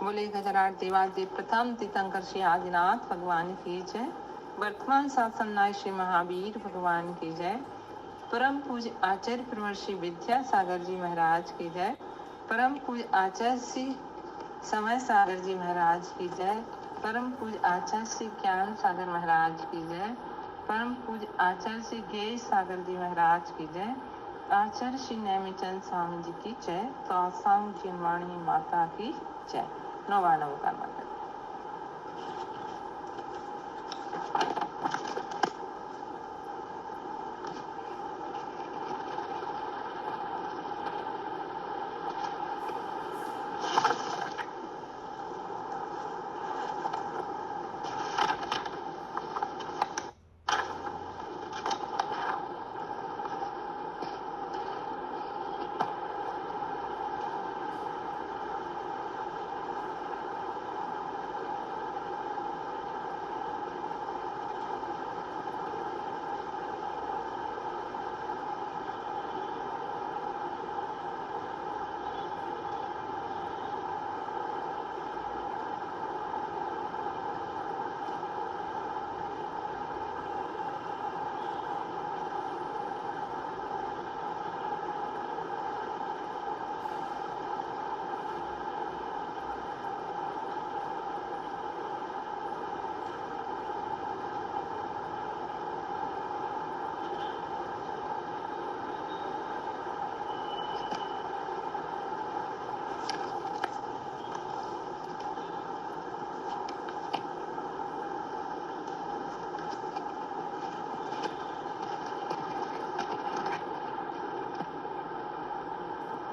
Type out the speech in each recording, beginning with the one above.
बोले गजराट देवादेव प्रथम तीर्थंकर श्री आदिनाथ भगवान की जय। वर्तमान शासन नायक श्री महावीर भगवान की जय। परम पूज्य आचार्य प्रवर श्री विद्यासागर जी महाराज की जय। परम पूज्य आचार्य श्री समय सागर जी महाराज की जय। परम पूज्य आचार्य श्री ज्ञान सागर महाराज की जय। परम पूज्य आचार्य श्री गेय सागर जी महाराज की जय। आचार्य श्री नैमिचंद स्वामी जी की जय। तौसांग जिनवाणी माता की जय। नवानव का मंत्र।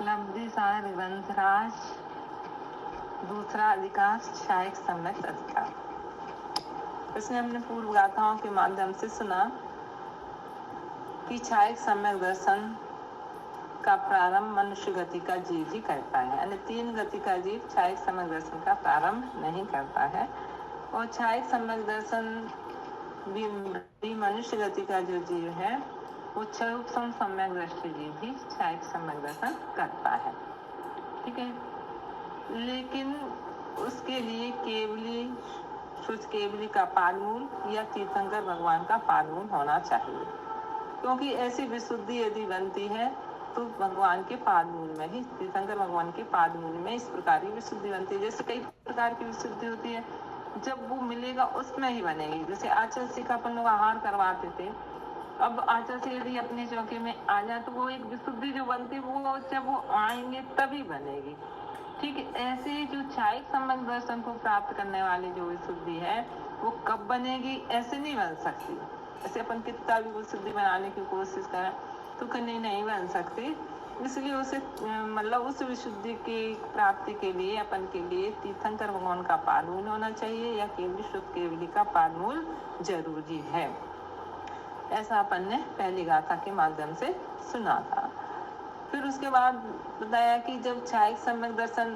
लब्धिसार ग्रंथराज दूसरा अधिकार शायक सम्यक अधिकार। इसने हमने पूर्व गाथाओं के माध्यम से सुना कि छायक सम्यक दर्शन का प्रारंभ मनुष्य गति का जीव ही करता है, यानी 3 गति का जीव छायक सम्यक दर्शन का प्रारंभ नहीं करता है। और छायक सम्यक दर्शन भी मनुष्य गति का जो जीव है वो क्षरूपम सम्यक दृष्टि जीव भी छायक सम्यक दर्शन करता है। ठीक है, लेकिन उसके लिए केवली शुद्ध केवली का पादमूल या तीर्थंकर भगवान का पादमूल होना चाहिए, क्योंकि ऐसी विशुद्धि यदि बनती है तो भगवान के पादमूल में ही, तीर्थंकर भगवान के पादमूल में इस प्रकार की विशुद्धि बनती है। जैसे कई प्रकार की विशुद्धि होती है, जब वो मिलेगा उसमें ही बनेगी। जैसे आचल से का अपन लोग आहार करवाते थे, अब आचल से यदि अपने चौके में आ जाए तो वो एक विशुद्धि जो बनती है वो जब वो आएंगे तभी बनेगी। ठीक है, ऐसे जो छायक सम्यक दर्शन को प्राप्त करने वाली जो विशुद्धि है वो कब बनेगी, ऐसे नहीं बन सकती। ऐसे अपन कितना भी विशुद्धि बनाने की कोशिश करें तो कहीं नहीं बन सकती। इसलिए उसे मतलब उस विशुद्धि की प्राप्ति के लिए अपन के लिए तीर्थंकर भगवान का पादमूल होना चाहिए या केवली शुद्ध केवली का पादमूल जरूरी है। ऐसा अपन ने पहली गाथा के माध्यम से सुना था। फिर उसके बाद बताया कि जब छायक सम्यक दर्शन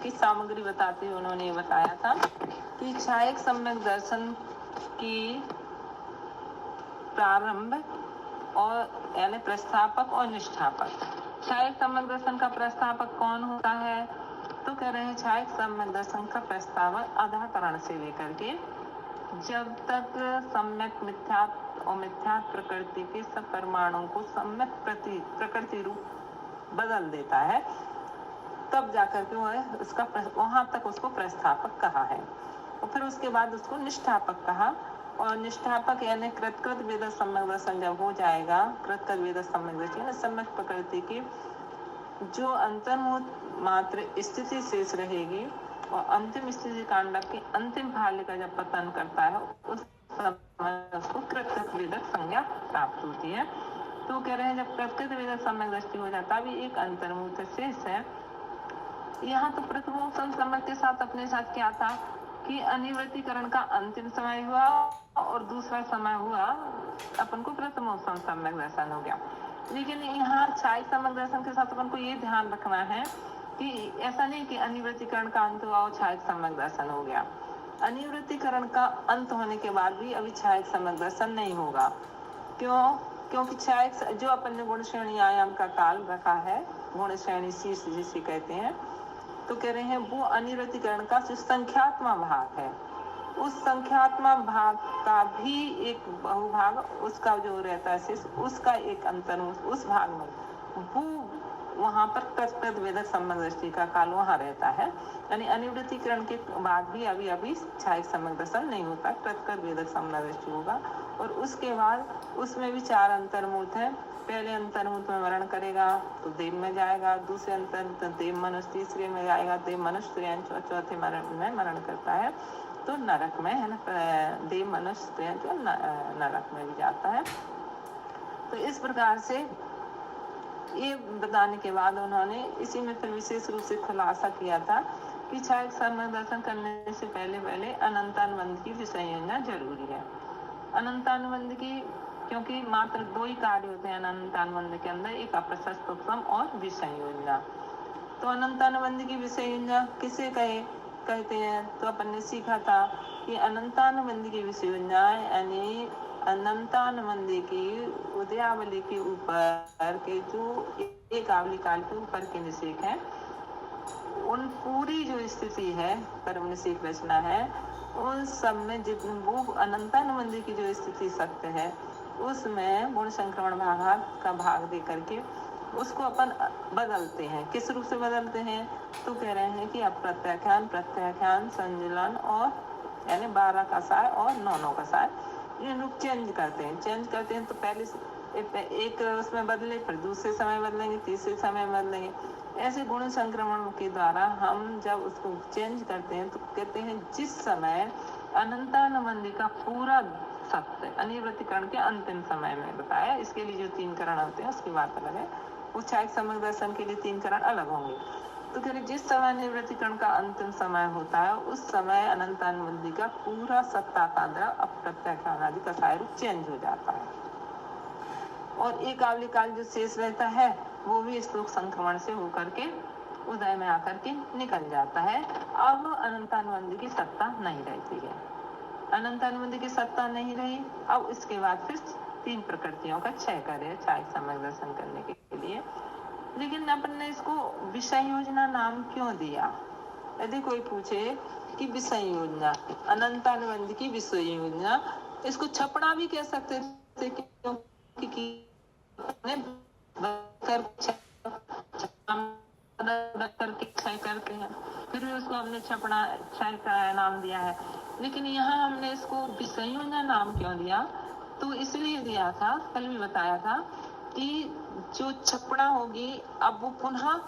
की सामग्री बताते हुए उन्होंने बताया था कि छायक सम्यक दर्शन की प्रारंभ और यानी प्रस्थापक और निष्ठापक। छायक सम्यक दर्शन का प्रस्थापक कौन होता है, तो कह रहे हैं छायक सम्यक दर्शन का प्रस्तावक आधाकरण से लेकर के जब तक सम्यक मिथ्यात्व और मिथ्यात्व प्रकृति के सब परमाणुओं को सम्यक प्रकृति रूप बदल देता है, तब जाकर के वो उसका वहां तक उसको प्रस्थापक कहा है। और फिर उसके बाद उसको निष्ठापक कहा। और निष्ठापक यानी कृतकृत वेद सम्यक दर्शन जब हो जाएगा, कृतकृत वेद सम्यक दर्शन सम्यक प्रकृति की जो अंतर्मुख मात्र स्थिति शेष रहेगी और अंतिम स्थिति कांडक की अंतिम भाल्य का जब पतन करता है उस समय उसको कृतकृत वेदक संज्ञा प्राप्त होती है। तो कह रहे हैं जब कृतकृत वेदक सम्यक दृष्टि हो जाता भी एक अंतर्मुख शेष है। यहाँ तो प्रथमोपम सम्यक के साथ अपने साथ क्या था कि अनिवृत्तिकरण का अंतिम समय हुआ और दूसरा समय हुआ अपन को प्रथमोपम सम्यक दर्शन हो गया। लेकिन यहाँ छायक सम्यक दर्शन के साथ अपन को ये ध्यान रखना है कि ऐसा नहीं कि अनिवृत्तिकरण का अंत हुआ और छायक सम्यक दर्शन हो गया। अनिवृत्तिकरण का अंत होने के बाद भी अभी छायक सम्यक दर्शन नहीं होगा। क्यों? क्योंकि छायक जो अपन ने गुण श्रेणी आयाम का काल रखा है, गुण श्रेणी शीर्ष जिसे कहते हैं, तो कह रहे हैं वो अनिर्वृत्तीकरण का जो संख्यात्मक भाग है, उस संख्यात्मक भाग का भी एक बहुभाग, उसका जो रहता है शेष, उसका एक अंतर उस भाग में, वो वहाँ पर कृत वेदक संबंध दृष्टि का काल वहाँ रहता है। यानी अनिवृत्तीकरण के बाद भी अभी छायक सम्यक दर्शन नहीं होता, कृत वेदक संबंध दृष्टि होगा। और उसके बाद उसमें भी 4 अंतर्मूर्त है। पहले अंतर्मूर्त में मरण करेगा तो देव में जाएगा, दूसरे अंतर्मूर्त देव मनुष्य, तीसरे में जाएगा देव मनुष्य, चौथे में मरण करता है तो नरक में, है ना, देव मनुष्य जो नरक में भी जाता है। तो इस प्रकार से ये बताने के बाद उन्होंने इसी में फिर विशेष रूप से खुलासा किया था कि छायक सम्यक दर्शन करने से पहले अनंतानुबंध की विषय योजना जरूरी है। अनंतानुबंध की, क्योंकि मात्र 2 ही कार्य होते हैं अनंतानुबंध के अंदर, एक अप्रशस्त उपक्रम और विषय योजना। तो अनंतानुबंध की विषय योजना किसे कहते हैं? तो अपन ने सीखा था कि अनंतानुबंध की विषय योजना यानी अनंतानुबंध की उदयावली के ऊपर के जो एक आवली काल के ऊपर के निषेक है, उन पूरी जो स्थिति है कर्म निषेक रचना है, उन सब में जितने वो अनंतानुबंध की जो स्थिति सत्य है उसमें गुण संक्रमण का भाग दे करके उसको अपन बदलते हैं। किस रूप से बदलते हैं? तो कह रहे हैं कि अप्रत्याख्यान, प्रत्याख्यान, संजुलन और यानी 12 का साय और 9 का साय, ये रूप चेंज करते हैं। तो पहले एक उसमें बदले, फिर दूसरे समय बदलेंगे, तीसरे समय बदलेंगे। ऐसे गुण संक्रमण के द्वारा हम जब उसको चेंज करते हैं तो कहते हैं जिस समय अनंतानुबंध का पूरा सत्य अनिवृत्तीकरण के अंतिम समय में बताया, इसके लिए जो 3 करण होते हैं उसकी बात अलग है, उस छायक सम्यक दर्शन के लिए 3 करण अलग होंगे। तो कह रहे जिस समय अनिवृत्तीकरण का अंतिम समय होता है उस समय अनंतानुबंध का पूरा सत्ता का द्रव अप्रत्याख्यान आदि का साय रूप चेंज हो जाता है और एक आवली काल जो शेष रहता है वो भी श्लोक संक्रमण से होकर के उदय में आकर के निकल जाता है। अब अनंतानुबंध की सत्ता नहीं रहती है, अनंतानुबंध की सत्ता नहीं रही। अब इसके बाद फिर 3 प्रकृतियों का क्षय करे छायक सम्यक दर्शन करने के लिए। लेकिन अपन ने इसको विषय योजना नाम क्यों दिया? यदि कोई पूछे कि विषय योजना, अनंतानुबंध की विषय योजना, इसको छपड़ा भी कह सकते थे क्योंकि करते हैं, फिर भी उसको हमने छपड़ा क्षय का नाम दिया है। लेकिन यहाँ हमने इसको विषय योजना नाम क्यों दिया? तो इसलिए दिया था, कल भी बताया था कि जो छपड़ा होगी अब वो पुनः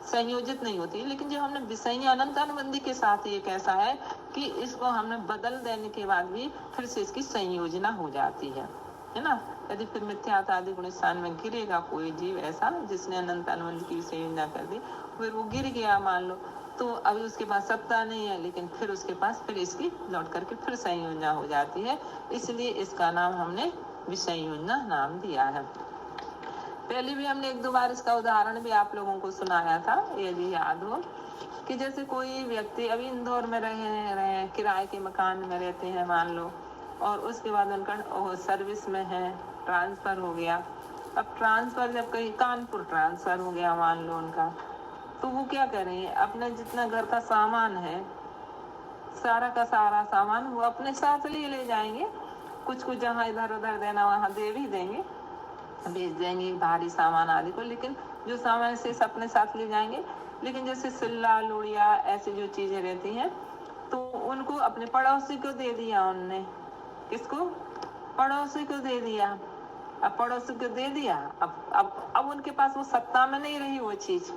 संयोजित नहीं होती, लेकिन जो हमने विषय अनंतानुबंध के साथ ये कैसा है कि इसको हमने बदल देने के बाद भी फिर से इसकी संयोजना हो जाती है ना। यदि फिर मिथ्यात्व आदि गुण स्थान में गिरेगा कोई जीव ऐसा जिसने अनंतानुबंध की संयोजना कर दी, फिर वो गिर गया मान लो, तो अभी उसके पास सत्ता नहीं है, लेकिन फिर उसके पास फिर इसकी लौट करके फिर संयोजना हो जाती है। इसलिए इसका नाम हमने विषय योजना नाम दिया है। पहले भी हमने 1-2 बार इसका उदाहरण भी आप लोगों को सुनाया था, यदि याद हो, कि जैसे कोई व्यक्ति अभी इंदौर में रहे किराए के मकान में रहते हैं मान लो, और उसके बाद उनका सर्विस में है, ट्रांसफर हो गया। अब ट्रांसफर जब कहीं कानपुर ट्रांसफर हो गया मान लो उनका, तो वो क्या करें, अपने जितना घर का सामान है सारा का सारा सामान वो अपने साथ ले जाएंगे। कुछ जहाँ इधर उधर देना वहाँ दे भी देंगे, भेज देंगे भारी सामान आदि को, लेकिन जो सामान से अपने साथ ले जाएंगे। लेकिन जैसे सिल्ला लोड़िया ऐसी जो चीजें रहती हैं तो उनको अपने पड़ोसी को दे दिया उनने। किसको? पड़ोसी को दे दिया। अब पड़ोसी को दे दिया, अब उनके पास वो सत्ता में नहीं रही वो चीज,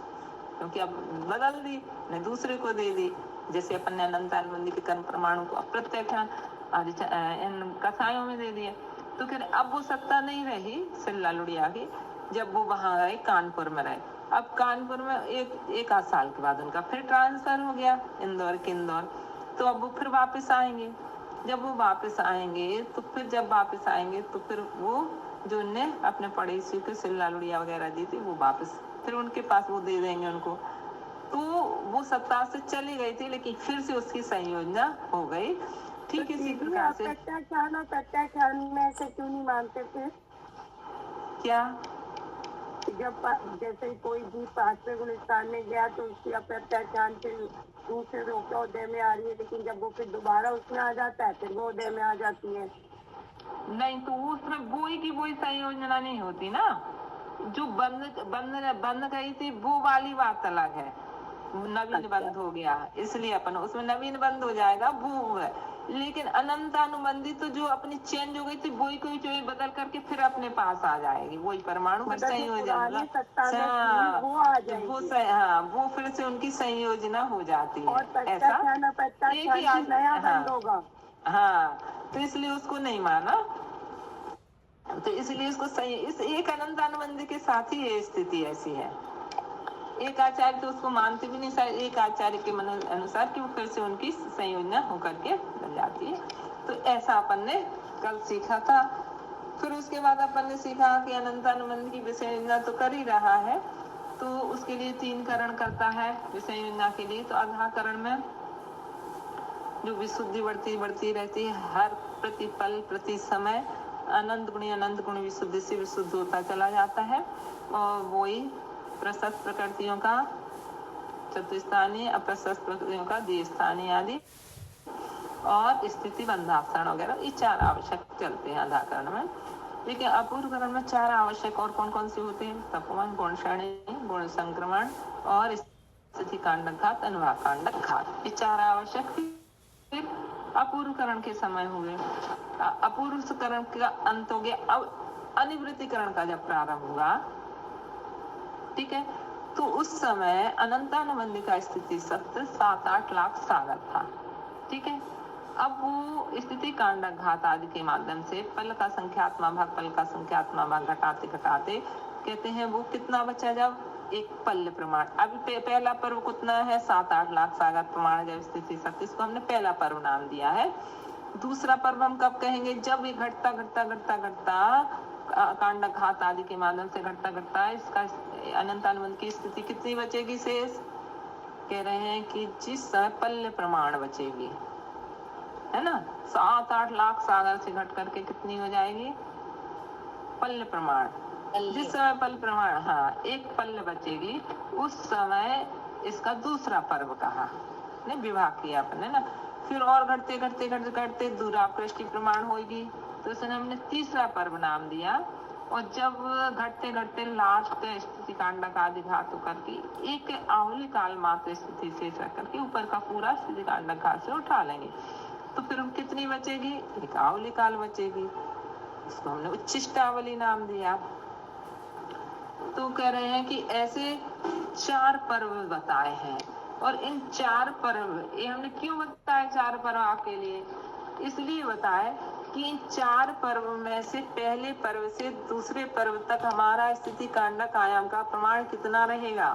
क्योंकि अब बदल दी, ने दूसरे को दे दी। जैसे अपन ने अनंतानुबंध के कर्म प्रमाणों को अप्रत्याख्यान आदि इन कथाओं में दे दिए, तो फिर अब वो सत्ता नहीं रही सिल्ला लुड़िया की। जब वो वहां गए कानपुर में रहे, अब कानपुर में एक आध साल के बाद उनका फिर ट्रांसफर हो गया इंदौर के इंदौर, तो अब वो फिर वापस आएंगे। जब वो वापस आएंगे तो फिर वो जो उनने अपने पड़ोसी को सिल्ला लुड़िया वगैरह दी थी वो वापस फिर उनके पास वो दे देंगे उनको। तो वो सत्ता से चली गई थी, लेकिन फिर से उसकी संयोजना हो गई। ठीक इसी प्रकार से प्रत्याख्यान और प्रत्याख्यान में ऐसे क्यों नहीं मानते थे? क्या जब जैसे कोई जीव पांचवें गुलिस्तान में गया तो उसकी अप्रत्याचार से दूसरे रूप के उदय में आ रही है, लेकिन जब वो फिर दोबारा उसमें आ जाता है फिर वो उदय में आ जाती है। नहीं तो उसमें वही की वही संयोजना नहीं होती ना, जो बंद बंद बंद गई थी वो वाली बात अलग है, नवीन बंद हो गया इसलिए अपन उसमें नवीन बंद हो जाएगा वो है। लेकिन अनंत अनुबंधी तो जो अपनी चेंज हो गई थी वही कोई कोई बदल करके फिर अपने पास आ जाएगी, वही परमाणु फिर संयोजन वो फिर से उनकी संयोजना हो जाती है। और ऐसा एक ही नया बंद होगा। हाँ तो इसलिए उसको नहीं माना, तो इसलिए उसको सही इस एक अनंत अनुबंध के साथ ही ये स्थिति ऐसी है। एक आचार्य तो उसको मानते भी नहीं, शायद एक आचार्य के मन अनुसार कि वो फिर से उनकी संयोजना होकर के बन जाती है। तो ऐसा अपन ने कल सीखा था। फिर उसके बाद अपन ने सीखा कि अनंतानुबंध की विषयोजना तो कर ही रहा है, तो उसके लिए 3 करण करता है विषयोजना के लिए। तो अधाकरण में जो विशुद्धि बढ़ती रहती है, हर प्रतिपल प्रति समय अनंत गुण विशुद्धि से विशुद्ध होता चला जाता है। और वही प्रशस्त प्रकृतियों का चतुस्थानीय, अप्रशस्त प्रकृतियों का द्विस्थानीय आदि, और स्थिति बंधाक्षण वगैरह, ये 4 आवश्यक चलते हैं अधाकरण में। लेकिन अपूर्वकरण में 4 आवश्यक और कौन कौन से होते हैं? तपोवन, गुण श्रेणी, गुण संक्रमण और स्थिति कांडघात, अनुभाग कांडघात, ये 4 आवश्यक फिर अपूर्वकरण के समय हुए। अपूर्वकरण का अंत हो गया, अब अनिवृत्तिकरण का जब प्रारंभ हुआ, ठीक है, तो उस समय अनंतानुबंध का स्थिति सत्य 7-8 लाख सागर था, ठीक है। अब वो स्थिति कांडघात आदि के माध्यम से पल का संख्यात्मक भाग पल का संख्यात्मक भाग घटाते घटाते कहते हैं वो कितना बचा, जब एक पल्ल प्रमाण। अभी पहला पर्व कितना है? 7-8 लाख सागर प्रमाण जब स्थिति सत्य, इसको हमने पहला पर्व नाम दिया है। दूसरा पर्व हम कब कहेंगे? जब ये घटता घटता घटता घटता कांडघात आदि के माध्यम से घटता घटता इसका अनंतानुबंध की स्थिति कितनी बचेगी शेष? कह रहे हैं कि जिस समय पल्ल प्रमाण बचेगी, है ना, 7-8 लाख सागर से घट करके कितनी हो जाएगी? पल्ल प्रमाण। जिस समय पल्ल प्रमाण, हाँ, एक पल्ल बचेगी, उस समय इसका दूसरा पर्व कहा, ने विभाग किया अपने ना। फिर और घटते घटते घटते घटते दूरापृष्टि प्रमाण होगी, तो इसने हमने तीसरा पर्व नाम दिया। और जब घटते घटते लास्ट स्थिति कांडक आदि घात होकर के एक आहुली काल मात्र स्थिति से करके ऊपर का पूरा स्थिति कांडक घात से उठा लेंगे, तो फिर कितनी बचेगी? एक आहुली काल बचेगी, इसको हमने उच्छिष्टावली नाम दिया। तो कह रहे हैं कि ऐसे 4 पर्व बताए हैं, और इन 4 पर्व, ये हमने क्यों बताए 4 पर्व आपके लिए? इसलिए बताए कि इन 4 पर्व में से पहले पर्व से दूसरे पर्व तक हमारा स्थिति कांडक आयाम का प्रमाण कितना रहेगा।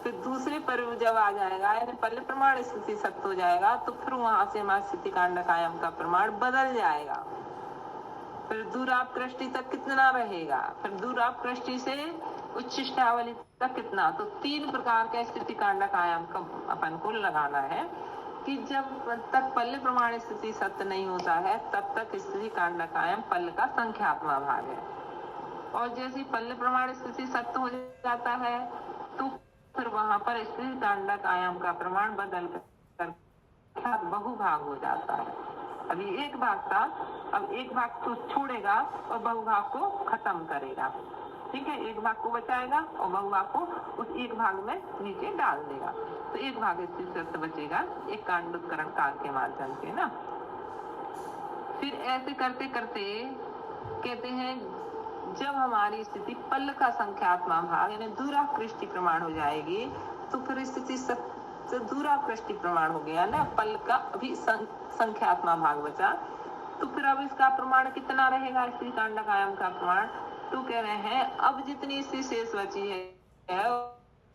फिर दूसरे पर्व जब आ जाएगा, यानी पहले प्रमाण स्थिति सत्य हो जाएगा, तो फिर वहां से हमारा स्थिति कांडक आयाम का प्रमाण बदल जाएगा। फिर दूरापकृष्टि तक कितना रहेगा, फिर दूरापकृष्टि से उच्छिष्टावली तक कितना। तो 3 प्रकार के स्थिति कांडक आयाम का अपन को लगाना है कि जब तक पल्ल प्रमाण स्थिति सत्य नहीं होता है तब तक स्थिति कांडक आयाम पल्ल का संख्यात्मक भाग है, और जैसे पल्ल प्रमाण स्थिति सत्य हो जाता है तो फिर वहां पर स्थिति कांडक आयाम का प्रमाण बदल कर बहुभाग हो जाता है। अभी एक भाग था, अब एक भाग तो छोड़ेगा और बहुभाग को खत्म करेगा, ठीक है, एक भाग को बचाएगा और बहुभाग को उस एक भाग में नीचे डाल देगा, तो एक भाग स्थिति बचेगा एक कांडोत्करण काल के माध्यम से ना। फिर ऐसे करते करते कहते हैं जब हमारी स्थिति पल्ल का संख्यात्मक भाग यानी दूरापृष्टि प्रमाण हो जाएगी, तो फिर स्थिति तो दूरापृष्टि प्रमाण हो गया ना, पल का भी संख्यात्मक भाग बचा, तो फिर अब इसका प्रमाण कितना रहेगा स्थिति कांडक आयाम का प्रमाण? तो कह रहे हैं अब जितनी स्थिति शेष बची है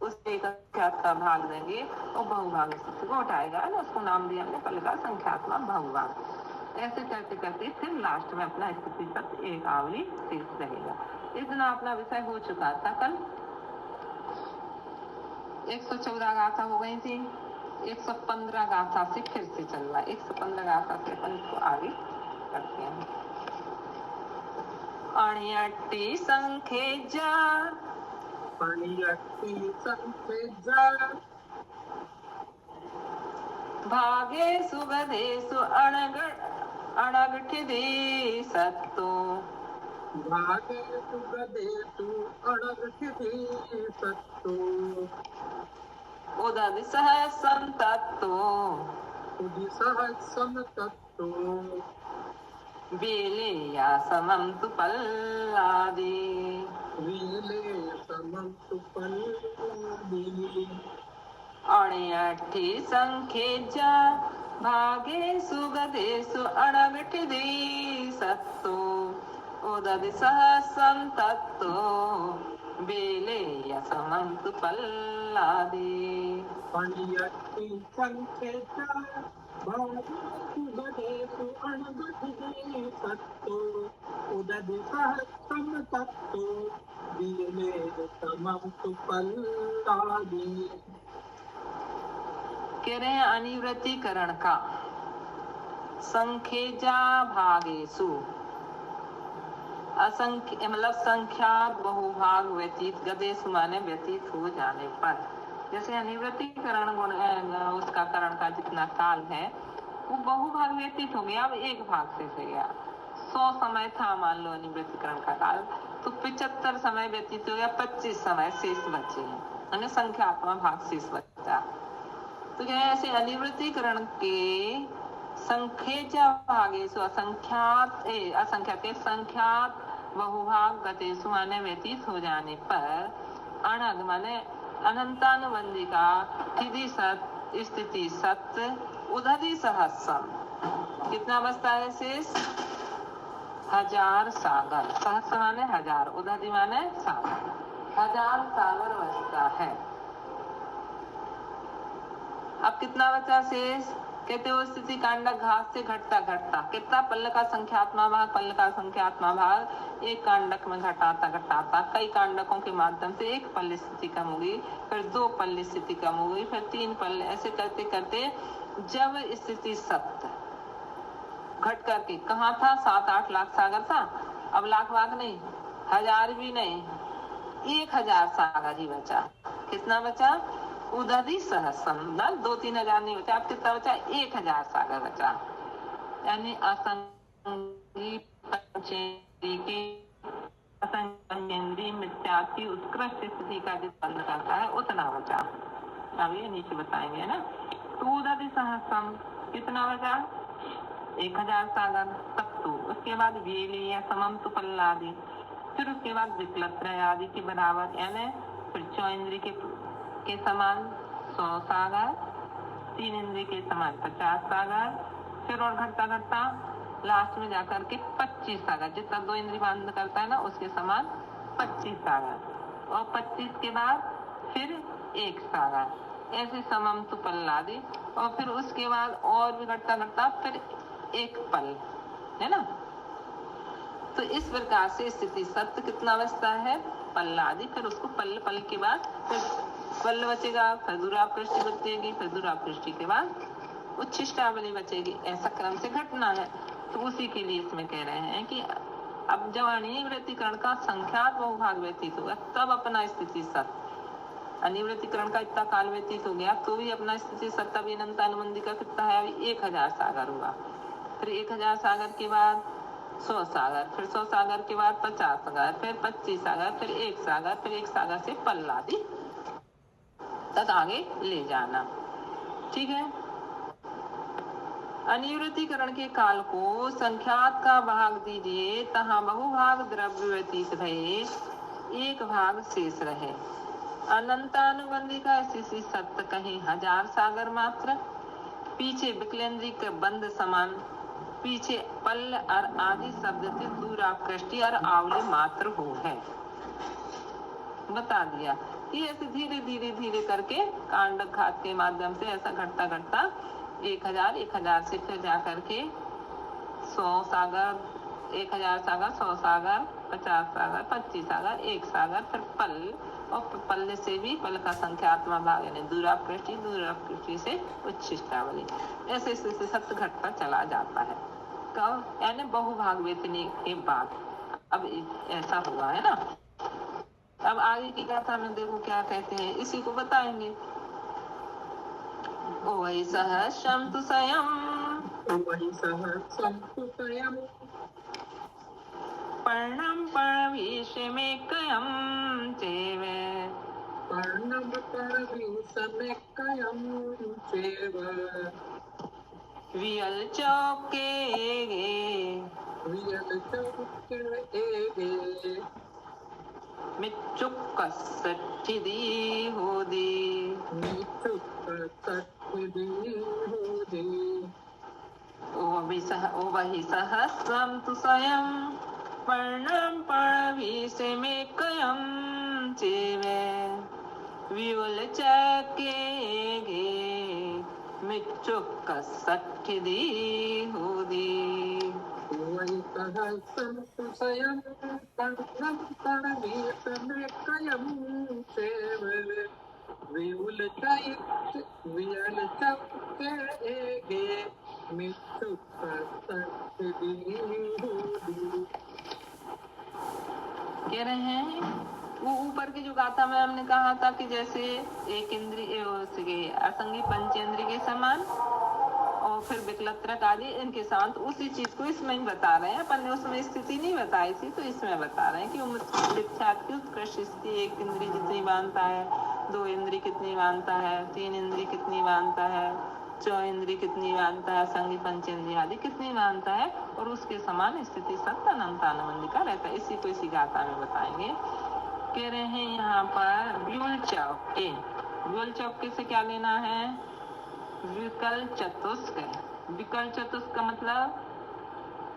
उससे संख्यात का भाग देंगे और बहुभाग स्थिति को उठाएगा ना, उसको नाम दिया हमने पल का संख्यात्मक बहुभाग। ऐसे करते करते फिर लास्ट में अपना स्थिति तक एक आवली शेष रहेगा। इतना अपना विषय हो चुका था कल। 114 गाथा हो गई थी, 115 गाथा से फिर से चल रहा है। 115 गाथा से अपन इसको आगे करते हैं। अण्यट्टी संख्ये जा पणियट्टी संखेजा भागे सुगधेषु अणगठिधि सत्तो भागे सुगदेषु अणगठिति सत्तु उददिशः संतत्तो उदिसः समतत्तु वेलेया समं तु पल्लादि वीले समं तु पल्लवी अणयठि संखेजा भागेषु गदेषु अणगठिधि सत्तो उददिशः संतत्तो वेलेय समं तु पल्लादि पणियट्टी संखेजा भागेषु गदेषु अणगठिति सत्तु उददिशः समतत्तु वीले समं तु पल्लवी कह रहे हैं अनिवृत्तिकरण का संखेजा भागेसु असंख्य मतलब संख्यात बहुभाग व्यतीत गदेशु माने व्यतीत हो जाने पर जैसे अनिवृत्तिकरण गुण उसका करण का जितना काल है वो बहुभाग व्यतीत हो गया, अब एक भाग से गया। 100 समय था मान लो अनिवृत्तिकरण का काल, तो 75 समय व्यतीत हो गया, 25 समय शेष बचे हैं, यानी संख्यात्मक भाग शेष बचा। तो क्या है ऐसे अनिवृत्तिकरण के संखेजा भागेषु असंख्यात के संख्यात बहुभाग गतेषु माने व्यतीत हो जाने पर अनग माने अनंतानुबंधी का ठिधि सत स्थिति सत उदधि सहस्रम कितना बचता है शेष 1000 सागर। सहस्र माने 1000, उदधि माने सागर, 1000 सागर बचता है। अब कितना बचा शेष? कहते वो स्थिति कांडक घास से घटता घटता कितना पल्ल का संख्यात्मक भाग, पल्ल का संख्यात्मक भाग एक कांडक में घटाता घटाता कई कांडकों के माध्यम से एक पल्ल स्थिति कम हो गई, फिर 2 पल्ल स्थिति कम हो गई, फिर 3 पल्ल, ऐसे करते करते जब स्थिति 7 घट करके कहाँ था 7-8 लाख सागर था, अब लाख भाग नहीं, 1000 भी नहीं, 1000 सागर ही बचा। कितना बचा? उदधि सहस्रम, 2-3 हजार नहीं बचा, अब कितना बचा? 1000 सागर बचा। यानी असंगी पंचेंद्रिय मिथ्यात्व उत्कृष्ट स्थिति का जितना करता है उतना बचा। अब ये नीचे बताएंगे ना। तो उदधि सहस्रम कितना बचा? 1000 सागर तत्तु, उसके बाद वेली समम तु पल्लादि, फिर उसके बाद विकलत्र आदि के बराबर यानी फिर 4 इंद्रिय के समान 100 सागर, 3 इंद्रिय के समान 50 सागर, फिर और घटता घटता लास्ट में जाकर के 25 सागर, जितना 2 इंद्रिय बंद करता है ना उसके समान 25 सागर, और 25 के बाद फिर 1 सागर, ऐसे समम तु पल्लादि, और फिर उसके बाद और भी घटता घटता फिर 1 पल, है ना। तो इस प्रकार से स्थिति सत्य कितना बचता है? पल्लादि, फिर उसको पल्ल पल के बाद फिर पल्ल बचेगा, फिर दूरापृष्टि बचेगी, फिर दूरापृष्टि के बाद उच्छिष्टावली बचेगी, ऐसा क्रम से घटना है। तो उसी के लिए इसमें कह रहे हैं कि अब जब अनिवृत्तिकरण का संख्यात बहुभाग व्यतीत होगा तब अपना स्थिति सत्य। अनिवृत्तिकरण का इतना काल व्यतीत हो गया तो भी अपना स्थिति सत्य, अभी अनंत अनुबंधी का कितना है? अभी 1000 सागर हुआ, फिर 1000 सागर के बाद 100 सागर, फिर 100 सागर के बाद 50 सागर, फिर 25 सागर, फिर 1 सागर, फिर 1 सागर से पल्लादि तक आगे ले जाना। ठीक है। अनिवृत्तिकरण के काल को संख्यात का भाग दीजिए, तहाँ बहुभाग द्रव्य व्यतीत भये, एक भाग शेष रहे। अनंतानुबंधी का स्थिति सत्य कहीं 1000 सागर मात्र, पीछे विकलेंद्री के बंद समान, पीछे पल्ल और आदि शब्द से दूराकृष्टि और आवली मात्र हो है। बता दिया कि ऐसे धीरे धीरे धीरे करके कांडक घात के माध्यम से ऐसा घटता घटता 1000 से फिर जा करके 100 सागर, 1000 सागर, 100 सागर, 50 सागर, 25 सागर, 1 सागर, फिर पल, और पल्ले से भी पल का संख्यात्मक भाग यानी दूरापृष्टि से उच्छिष्टावली, ऐसे सत्य घटता चला जाता है। यानी बहुभाग वेतने के बाद अब ऐसा हुआ है ना। अब आगे की गाथा में देखो क्या कहते हैं, इसी को बताएंगे। ओ वही सहस्रम तु स्वयं वही सहस्रम तु स्वयं पर्णम परवीशमेकयं चैव पर्णम परवीशमेकयं चैव वियल्चौके वियल्चौके मिच्चुक्कसठिदी होदी मिच्चुक्कसठिदी होदी ओ वही सहस्रम तु स्वयं पर्णम परवीशमेकयं चैव वियल्चौके मिच्चुक्कसठिदी होदी वही सहस्रम तु स्वयं पर्णम परवीशमेकयं चैव वियल्चौके मिच्चुक्कसठिदी होदी। कह रहे हैं वो ऊपर की जो गाथा में हमने कहा था कि जैसे एक इंद्रिय असंगी पंचेंद्रिय के समान और फिर विकलत्रक आदि इनके साथ उसी चीज को इसमें ही बता रहे हैं। अपन ने उसमें स्थिति नहीं बताई थी तो इसमें बता रहे हैं कि मिथ्यात्व की उत्कृष्ट स्थिति एक इंद्रिय जितनी मानता है, दो इंद्रिय कितनी मानता है, तीन इंद्रिय कितनी मानता है, चौ इंद्रिय कितनी मानता है, संगी पंचेंद्रिय आदि कितनी मानता है, और उसके समान स्थिति सत्य अनंत आनंद का रहता है। इसी को इसी गाथा में बताएंगे। कह रहे हैं यहाँ पर व्यूल चौके, व्यूल चौके से क्या लेना है, विकल चतुष्क। विकल चतुष्क का मतलब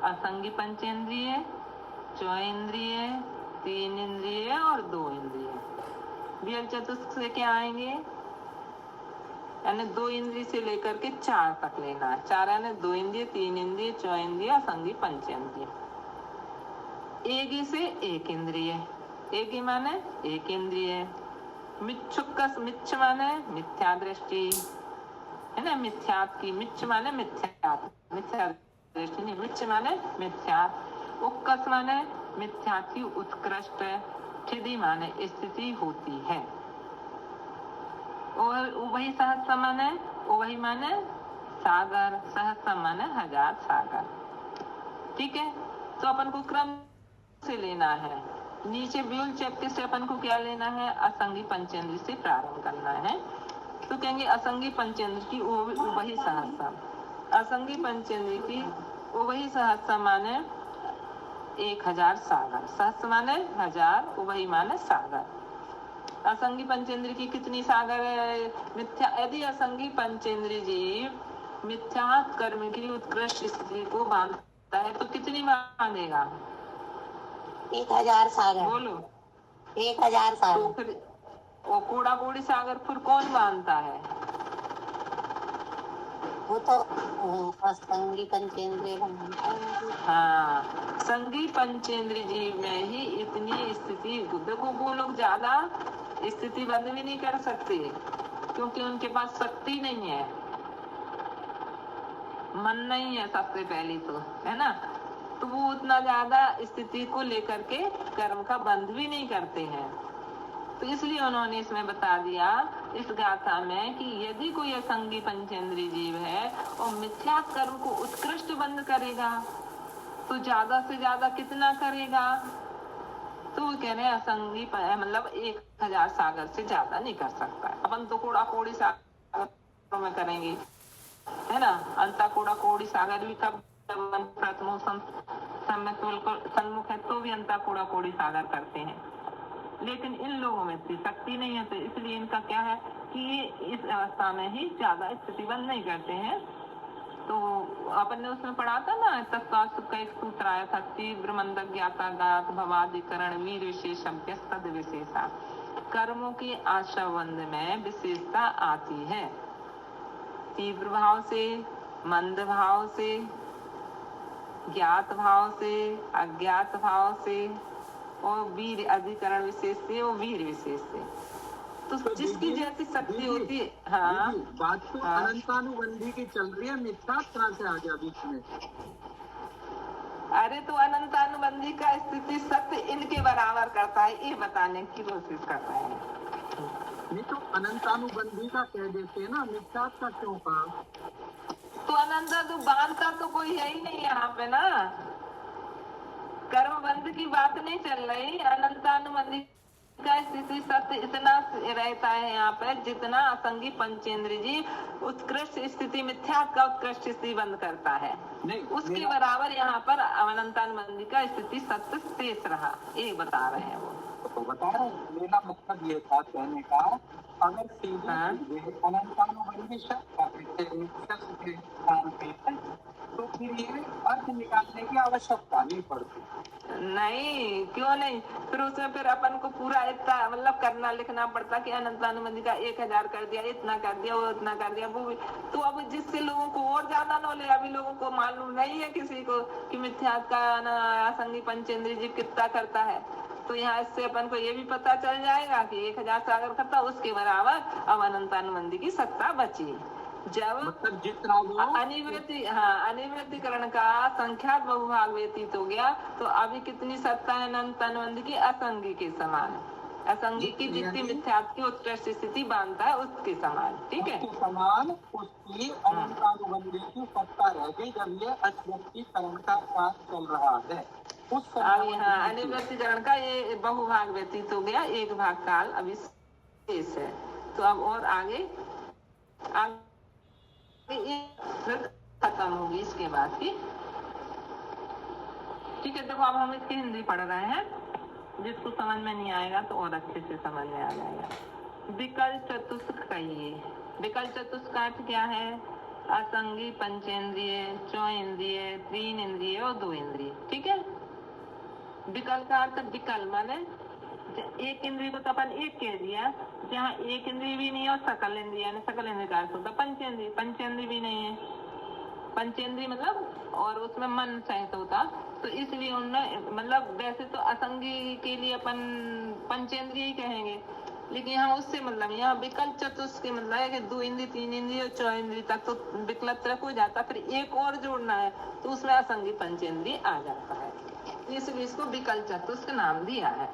असंगी पंचेंद्रिय, चौ इंद्रिय, तीन इंद्रिय और दो इंद्रिय। विकल चतुष्क से क्या आएंगे, यानी दो इंद्रिय से लेकर के चार तक लेना है। चार यानी दो इंद्रिय, तीन इंद्रिय, चौ इंद्रिय, असंगी पंचेंद्रिय। एक से एक इंद्रिय, एक ही माने एक इंद्रिय। मिच्छुक्कस, मिच्छ माने मिथ्या दृष्टि है ना, मिथ्यात की, मिच्छ माने मिथ्यात, मिथ्या दृष्टि नहीं, मिच्छ माने मिथ्यात। उक्कस माने मिथ्यात की उत्कृष्ट, ठिदी माने स्थिति होती है। और वही सहस्र माने, वही माने सागर, सहस्र माने हजार सागर। ठीक है, तो अपन को क्रम से लेना है। नीचे व्यूल चैप्टर से अपन को क्या लेना है, असंगी पंचेंद्रिय से प्रारंभ करना है। तो कहेंगे असंगी पंचेंद्र की वही सहस्र, असंगी पंचेंद्र की वही सहस्र माने 1000 सागर, सहस्र माने हजार, वही माने सागर। असंगी पंचेंद्र की कितनी सागर है, मिथ्या, यदि असंगी पंचेंद्र जीव मिथ्या कर्म की उत्कृष्ट स्थिति को बांधता है तो कितनी बांधेगा, 1000 सागर। बोलो 1000 सागर। तो फिर वो कूड़ा कूड़ी सागर फिर कौन बांधता है, वो तो असंगी पंचेंद्रिय। हाँ, संगी पंचेंद्रिय जीव में ही इतनी स्थिति। देखो वो लोग ज्यादा स्थिति बंद भी नहीं कर सकते क्योंकि उनके पास शक्ति नहीं है, मन नहीं है सबसे पहली तो, है ना। तो वो उतना ज्यादा स्थिति को लेकर के कर्म का बंध भी नहीं करते हैं। तो इसलिए उन्होंने इसमें बता दिया इस गाथा में कि यदि कोई असंगी पंचेंद्रिय जीव है और मिथ्या कर्म को उत्कृष्ट बंद करेगा तो ज्यादा से ज्यादा कितना करेगा, तो वो कह रहे हैं असंगी मतलब 1000 सागर से ज्यादा नहीं कर सकता। अपन तो कूड़ा कोड़ी सागर में करेंगे, है ना। अंता कूड़ा कोड़ी सागर भी कब सन्मुख है तो भी अंता कूड़ा कोड़ी सागर करते हैं, लेकिन इन लोगों में इतनी शक्ति नहीं है। तो इसलिए इनका क्या है कि इस अवस्था में ही ज्यादा स्थिति बंद नहीं करते हैं। तो अपन ने उसमें पढ़ा था ना, तत्व का एक सूत्र आया था, तीव्र मंद ज्ञाता गात भवाधिकरण वीर विशेषम तद विशेषा। कर्मों की आशाबंध में विशेषता आती है, तीव्र भाव से, मंद भाव से, ज्ञात भाव से, अज्ञात भाव से और वीर अधिकरण विशेष से और वीर विशेष से। तो जिसकी जैसी शक्ति होती है। हाँ, बात तो अनंतानुबंधी की चल रही है, मिथ्या कहाँ से आ गया बीच में। अरे तो अनंतानुबंधी का स्थिति सत्य इनके बराबर करता है, ये बताने की कोशिश कर रहे हैं। नहीं तो अनंतानुबंधी का कह देते ना, मिथ्यात का क्यों कहा? तो अनंता तो बांधता तो कोई है ही नहीं यहाँ पे ना, कर्मबंध की बात नहीं चल रही। अनंतानुबंधी का स्थिति सत्य इतना रहता है यहाँ पे जितना असंगी पंचेंद्रिय जी उत्कृष्ट स्थिति मिथ्यात का उत्कृष्ट स्थिति बंद करता है, नहीं, उसके बराबर यहाँ पर अनंतानुबंधी का स्थिति सत्य शेष रहा, ये बता रहे हैं वो। तो बता रहे हैं, मेरा मतलब ये था कहने का, अगर सीधे अनंतानुबंधी शब्द के स्थान पे है तो फिर ये अर्थ निकालने की आवश्यकता नहीं पड़ती। नहीं, क्यों नहीं? फिर उसमें फिर अपन को पूरा इतना मतलब करना लिखना पड़ता कि अनंतानुबंधी का 1000 कर दिया, इतना कर दिया, वो इतना कर दिया, वो भी। तो अब जिससे लोगों को और ज्यादा नॉलेज, अभी लोगों को मालूम नहीं है किसी को कि मिथ्यात का असंगी पंचेंद्रिय जीव कितना करता है, तो यहाँ इससे अपन को ये भी पता चल जाएगा कि 1000 से अगर करता उसके बराबर अब अनंतानुबंधी की सत्ता बची। जब मतलब जितना अनिवृत्तिकरण का संख्यात बहुभाग व्यतीत हो गया तो अभी कितनी सत्ता है अनंतानुबंधी की? असंगी के समान। असंगी की जितनी मिथ्यात की उत्कृष्ट स्थिति बांधता है उसके समान, ठीक है? उसके समान उसकी अनंतानुबंधी की सत्ता रह गई जब ये अनिवृत्तिकरण का कार्य चल रहा है। अब यहाँ अनिवृत्तिकरण का ये बहुभाग व्यतीत हो गया, एक भाग काल अभी शेष है। तो अब और आगे खत्म होगी इसके बाद की, ठीक है? देखो अब हम इसकी हिंदी पढ़ रहे हैं, जिसको समझ में नहीं आएगा तो और अच्छे से समझ में आ जाएगा। विकल्प चतुष्क कहिए। विकल्प चतुष्क का अर्थ क्या है? असंगी पंचेंद्रिय, चौइंद्रिय, तीन इंद्रिय और 2 इंद्रिय, ठीक है? विकल्प का अर्थ विकल्प माने एक इंद्रिय को तो अपन एक कह दिया, जहाँ एक इंद्रिय भी नहीं है और सकल इंद्रिय, यानी सकल इंद्रिय का अर्थ होता पंचेंद्रिय, पंचेंद्रिय भी नहीं है, पंचेंद्रिय मतलब और उसमें मन सहित होता, तो इसलिए उन्होंने मतलब वैसे तो असंगी के लिए अपन पंचेंद्रिय ही कहेंगे, लेकिन यहाँ उससे मतलब यहाँ विकल्प चतुष्क के मतलब है कि 2 इंद्रिय, 3 इंद्रिय और 4 इंद्रिय तक तो विकल्प तक हो जाता, फिर एक और जोड़ना है तो उसमें असंगी पंचेंद्रिय आ जाता है, इसलिए इसको विकल्प चतुष्क नाम दिया है।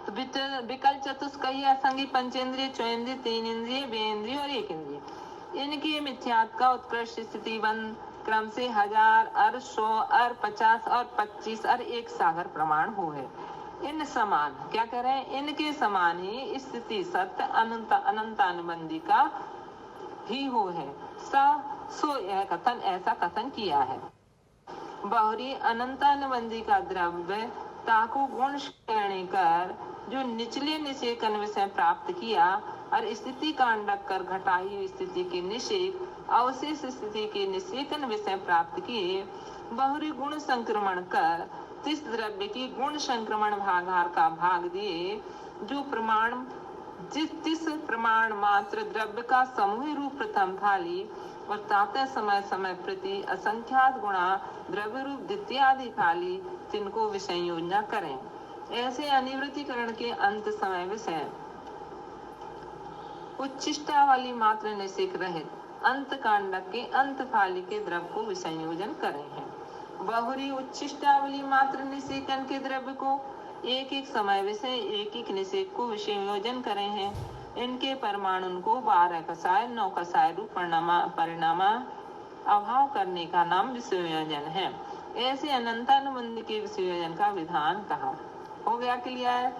तो विकल्प चतुष्क कहिए असंगी पंचेंद्रिय, चौइंद्रिय, 3 इंद्रिय, 2 इंद्रिय और 1 इंद्रिय। इनकी मिथ्यात का उत्कृष्ट स्थिति बंद क्रम से 1000 अर 100 अर 50 और 25 अर 1 सागर प्रमाण हो है। इन समान क्या करें? इनके समान ही स्थिति सत्य अनंतानुबंधी का ही हो है। सो यह कथन ऐसा कथन किया है। बहुरी अनंतानुबंधी का द्रव्य ताको गुण श्रेणी कर जो निचले निषेकन विषय प्राप्त किया और स्थिति कांडक कर घटाई हुई स्थिति के निषेक अवशेष स्थिति के निषेकन विषय प्राप्त किए, बहुरी गुण संक्रमण कर तिस द्रव्य की गुण संक्रमण भागार का भाग दिए, जो प्रमाण जिस प्रमाण मात्र द्रव्य का समूह रूप प्रथम थाली और ताते समय समय प्रति असंख्यात गुणा द्रव्य रूप द्वितीय आदि थाली जिनको विषय योजना करें। ऐसे अनिवृत्तिकरण के अंत समय विषय उच्चिष्टा वाली मात्र निषेक रहित अंत कांडक के अंत थाली के द्रव्य को विसंयोजन करें हैं। बहुरी उच्चिष्टावली मात्र निषेकन के द्रव्य को एक एक समय विषय एक एक निषेक को विसंयोजन करें हैं। इनके परमाणु को 12 कसाय 9 कसाय रूप परिणामा अभाव करने का नाम विसंयोजन है। ऐसे अनंतानुबंधी के विसंयोजन का विधान कहा। हो गया क्लियर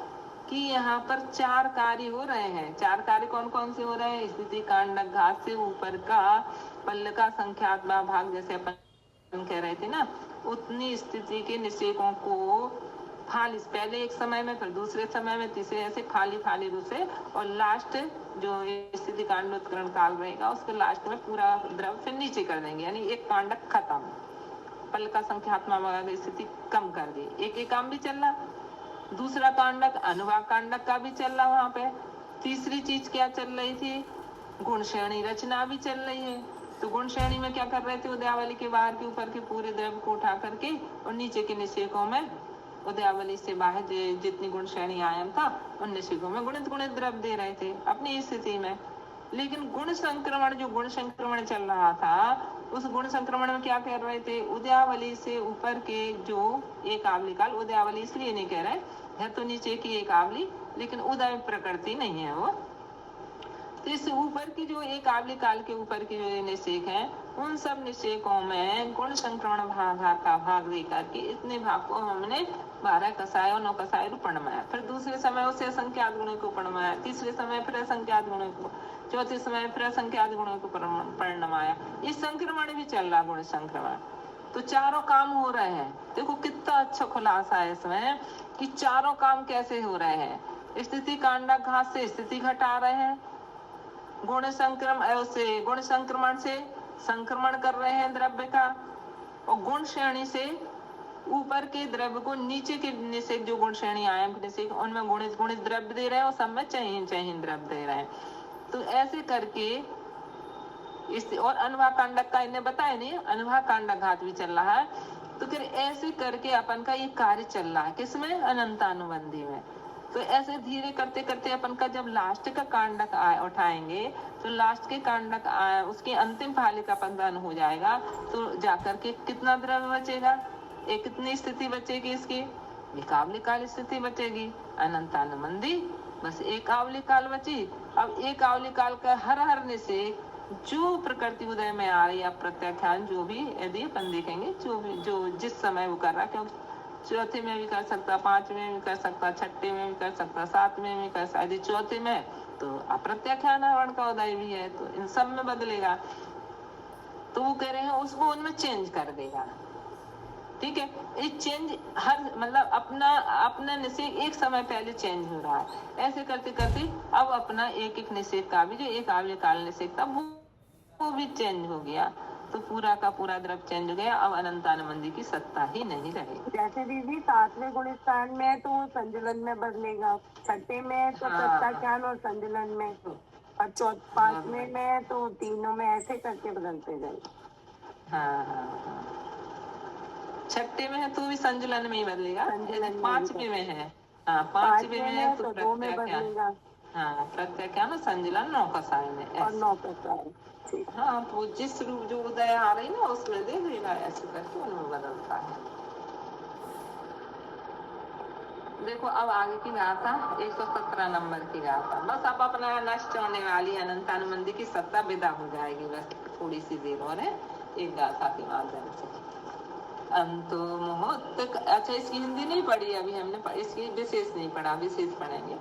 कि यहाँ पर 4 कार्य हो रहे हैं। 4 कार्य कौन कौन से हो रहे हैं? स्थिति कांडक घात से ऊपर का पल्ल का संख्यात्मक भाग, जैसे अपन कह रहे थे ना, उतनी स्थिति के निषेकों को फाली पहले एक समय में, फिर दूसरे समय में, तीसरे, ऐसे फाली फाली रूप से, और लास्ट जो स्थिति कांडोत्करण काल रहेगा उसके लास्ट में पूरा द्रव्य फिर नीचे कर देंगे, यानी एक कांडक खत्म, पल का संख्यात्मक स्थिति कम कर दी। एक काम भी चल रहा, दूसरा कांडक अनुवाद कांडक का भी चल रहा वहां पे। तीसरी चीज क्या चल रही थी? गुण श्रेणी रचना भी चल रही है। तो गुण श्रेणी में क्या कर रहे थे? उदयावली के बाहर के ऊपर के पूरे द्रव्य को उठा करके और नीचे के निषेकों में उदयावली से बाहर जितनी गुण श्रेणी आयन था उन निषेकों में गुणित गुणित द्रव्य दे रहे थे अपनी स्थिति में। लेकिन गुण संक्रमण, जो गुण संक्रमण चल रहा था, उस गुण संक्रमण में क्या कर रहे थे, उदयावली से ऊपर के जो एक आवली काल, उदयावली इसलिए नहीं कह रहे है तो नीचे की एक आवली, लेकिन उदय प्रकृति नहीं है वो। तो इस ऊपर की जो एक आवली काल के ऊपर की जो निषेक है, उन सब निषेकों में गुण संक्रमण भाग का भाग देकर के इतने भाग को हमने 12 कसाय और 9 कसाय रूपणमाया, फिर दूसरे समय उसे असंख्यात गुणों को परिणमाया, तीसरे समय फिर असंख्यात गुणों को, चौथे समय फिर असंख्यात गुणों को परिणमाया। इस संक्रमण भी चल रहा, गुण संक्रमण। तो चारों काम हो रहे हैं। देखो कितना अच्छा खुलासा है इसमें कि चारों काम कैसे हो रहे हैं। स्थिति कांडाघात से स्थिति घटा रहे हैं, गुण संक्रमण से संक्रमण कर रहे हैं द्रव्य का, और गुण श्रेणी से ऊपर के द्रव्य को नीचे के निषेक, जो गुण श्रेणी आए निषेक, उनमें गुणित द्रव्य दे रहे हैं और सब में चयन द्रव्य दे रहे हैं। तो ऐसे करके इस और अनुभा कांडक का इन्हें बताया नहीं, अनुभा कांडाघात भी चल रहा है। तो फिर ऐसे करके अपन का ये कार्य चल रहा है, किसमें, अनंतानुबंधी में। तो ऐसे धीरे करते करते अपन का जब लास्ट का कांडक उठाएंगे, तो लास्ट के कांडक उसके अंतिम फाली का पंदन हो जाएगा, तो जाकर के कितना द्रव्य बचेगा, एक कितनी स्थिति बचेगी इसकी, एक आवली काल स्थिति बचेगी, अनंतानुबंधी, बस एक आवली काल बची। अब एक आवली काल का हर निषेक जो प्रकृति उदय में आ रही है, प्रत्याख्यान जो भी यदि अपन देखेंगे, जो जिस समय वो कर रहा है, क्योंकि चौथे में भी कर सकता, पांचवें में भी कर सकता, छठे में भी कर सकता, सातवें में भी कर सकता, यदि चौथे में तो अप्रत्याख्यान वर्ण का उदय भी है, तो इन सब में बदलेगा। तो वो कह रहे हैं उसको उनमें चेंज कर देगा। ठीक है, ये चेंज हर मतलब अपना निषेक एक समय पहले चेंज हो रहा है। ऐसे करते करते अब अपना एक निषेक का भी जो एक आवली काल निषेक था वो भी चेंज हो गया, तो पूरा का पूरा द्रव्य चेंज हो गया। अब अनंतानुबंधी की सत्ता ही नहीं रहेगी। जैसे दीदी 7वें गुण स्थान में है तो वो संजुलन में बदलेगा, छठे में तो प्रत्याख्यान और संजुलन में, और 5वें में तो तीनों में, ऐसे करके बदलते जाएंगे। हाँ, छठे में है तो भी संजुलन में ही बदलेगा, पांचवे में है, हाँ पांचवे में है तो 2 में बदलेगा, हाँ प्रत्याख्यान और संजुलन 9 कसाय में, और 9 कसाय। हाँ वो जिस रूप जो उदय आ रही ना उसमें दे देगा, ऐसे करके उनमें बदलता है। देखो अब आगे की गाथा 117 नंबर की गाथा, बस अब अपना नष्ट होने वाली अनंतानुबंधी की सत्ता विदा हो जाएगी, बस थोड़ी सी देर और है एक गाथा के माध्यम से। अंतो मुहूर्त, अच्छा इसकी हिंदी नहीं पढ़ी अभी हमने, इसकी विशेष नहीं पढ़ा, विशेष पढ़ेंगे।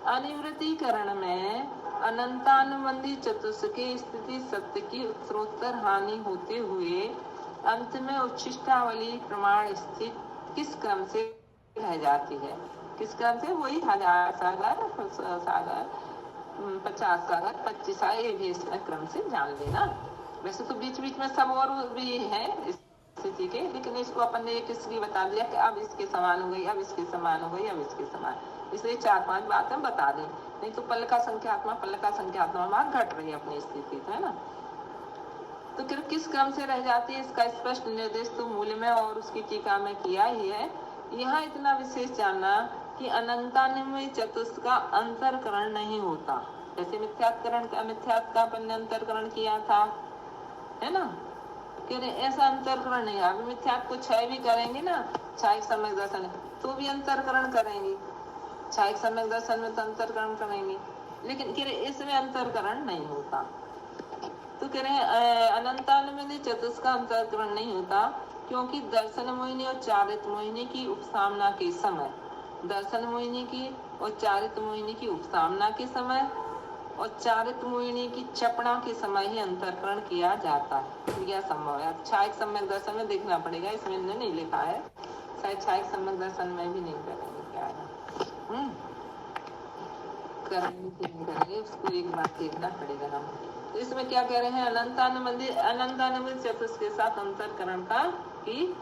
अनिवृत्तीकरण में अनंतानुबंधी चतुष्क स्थिति सत्य की उत्तरोत्तर हानि होते हुए अंत में उच्छिष्टावली प्रमाण स्थित किस क्रम से रह जाती है, किस क्रम से, वही 1000 सागर 50 सागर 25 सागर, ये भी इसमें क्रम से जान लेना। वैसे तो बीच बीच में सब और भी है स्थिति के, लेकिन इसको अपन ने एक इसलिए बता दिया कि अब इसके समान हो गई, अब इसके समान हो गई, अब इसके समान, इसलिए 4-5 बातें बता दें, नहीं तो पल का संख्यात्मक मान घट रही है अपनी स्थिति, तो है ना। तो फिर किस क्रम से रह जाती है इसका स्पष्ट निर्देश तो मूल में और उसकी टीका में किया ही है। यहाँ इतना विशेष जानना कि अनंतानुबंधी चतुष्क का अंतरकरण नहीं होता, जैसे मिथ्यात का अपन ने अंतरकरण किया था, है ना, ऐसा अंतरकरण नहीं है। अभी मिथ्यात को 6 भी करेंगे ना, छायक सम्यक दर्शन तो भी अंतरकरण करेंगे, छायक सम्यक दर्शन में तो अंतरकरण करेंगे, लेकिन इसमें अंतरकरण नहीं होता। तो कह रहे हैं अनंतानुबंधी चतुष्क का अंतरकरण नहीं होता क्योंकि दर्शन मोहिनी और चारित मोहिनी की उपसामना के समय, दर्शन मोहिनी की और चारित मोहिनी की उपसामना के समय और चारित मोहिनी की चपड़ा के समय ही अंतरकरण किया जाता है, यह संभव है। छायक सम्यक दर्शन में देखना पड़ेगा, इसमें नहीं लिखा है, शायद छायक सम्यक दर्शन में भी नहीं करेंगे, क्या है करेंगे उसको एक बार देखना पड़ेगा हम। तो इसमें क्या कह रहे हैं, अनंतानुबंधी चतुष्क के साथ अंतरकरण का की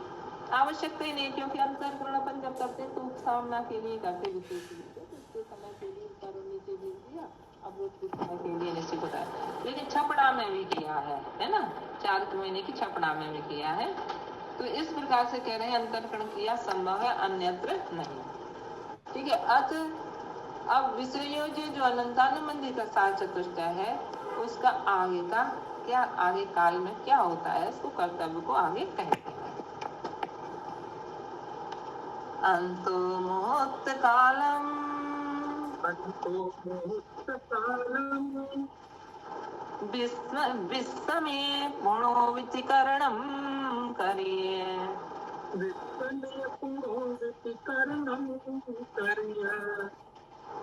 आवश्यकता ही नहीं, क्योंकि अंतरकरण अपन जब करते हैं तो उपसामना के लिए करते, विशेष समय के लिए ऊपर और नीचे भेज दिया, अब वो समय के लिए निश्चित होता है। लेकिन छपड़ा में भी किया है ना, 4 महीने की छपड़ा में भी किया है। तो इस प्रकार से कह रहे हैं अंतरकरण क्रिया संभव है, अन्यत्र नहीं। ठीक है, अत अब विषयोज्य जो अनंतानुबंधी का सार चतुष्टय है उसका आगे का क्या, आगे काल में क्या होता है इसको कर्तव्य को आगे कहते हैं। अंतो मुहूर्त कालम विश्वमे पुनोविचिकरणं करिये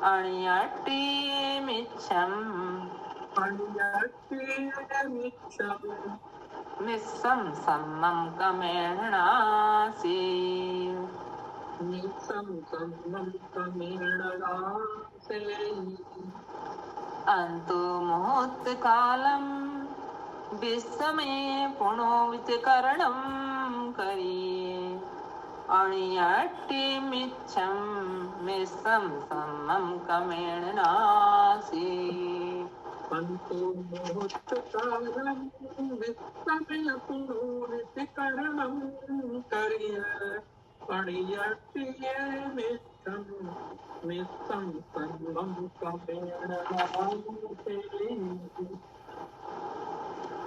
अण्यट्टिमिच्छम् निस्सं सम्मं कमेणासि अंतो मुहूर्त कालम विश्वमे पुनोविचिकरणं करिये अण्यट्टिमिच्छं निस्सं सम्मं कमेणासि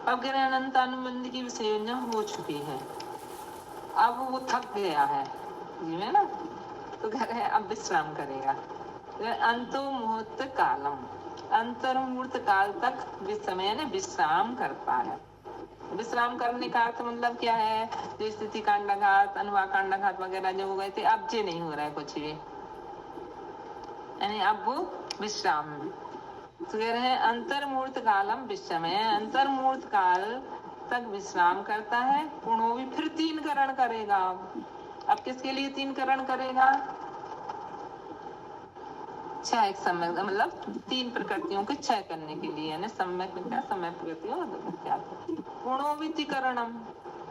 अब कह रहे हैं अनंतानुबंधी की विषय योजना हो चुकी है, अब वो थक गया है जी ना, तो कह रहे हैं अब विश्राम करेगा। अंतो मुहूर्त कालम, अंतर्मुहूर्त काल तक समय ने विश्राम करता है। विश्राम करने का अर्थ मतलब क्या है, जो स्थिति कांडाघात अनुवाद कांडाघात वगैरह जो हो गए थे अब जे नहीं हो रहा है कुछ भी, यानी अब वो विश्राम। तो कह रहे हैं अंतर्मुहूर्त कालम विश्रमे, अंतर्मुहूर्त काल तक विश्राम करता है। पुणो भी फिर 3 करण करेगा। अब किसके लिए 3 करण करेगा, 6 एक समय मतलब 3 प्रकृतियों के 6 करने के लिए, यानी सम्यक मिथ्या, समय प्रकृतियों पुणो विचिकरणम,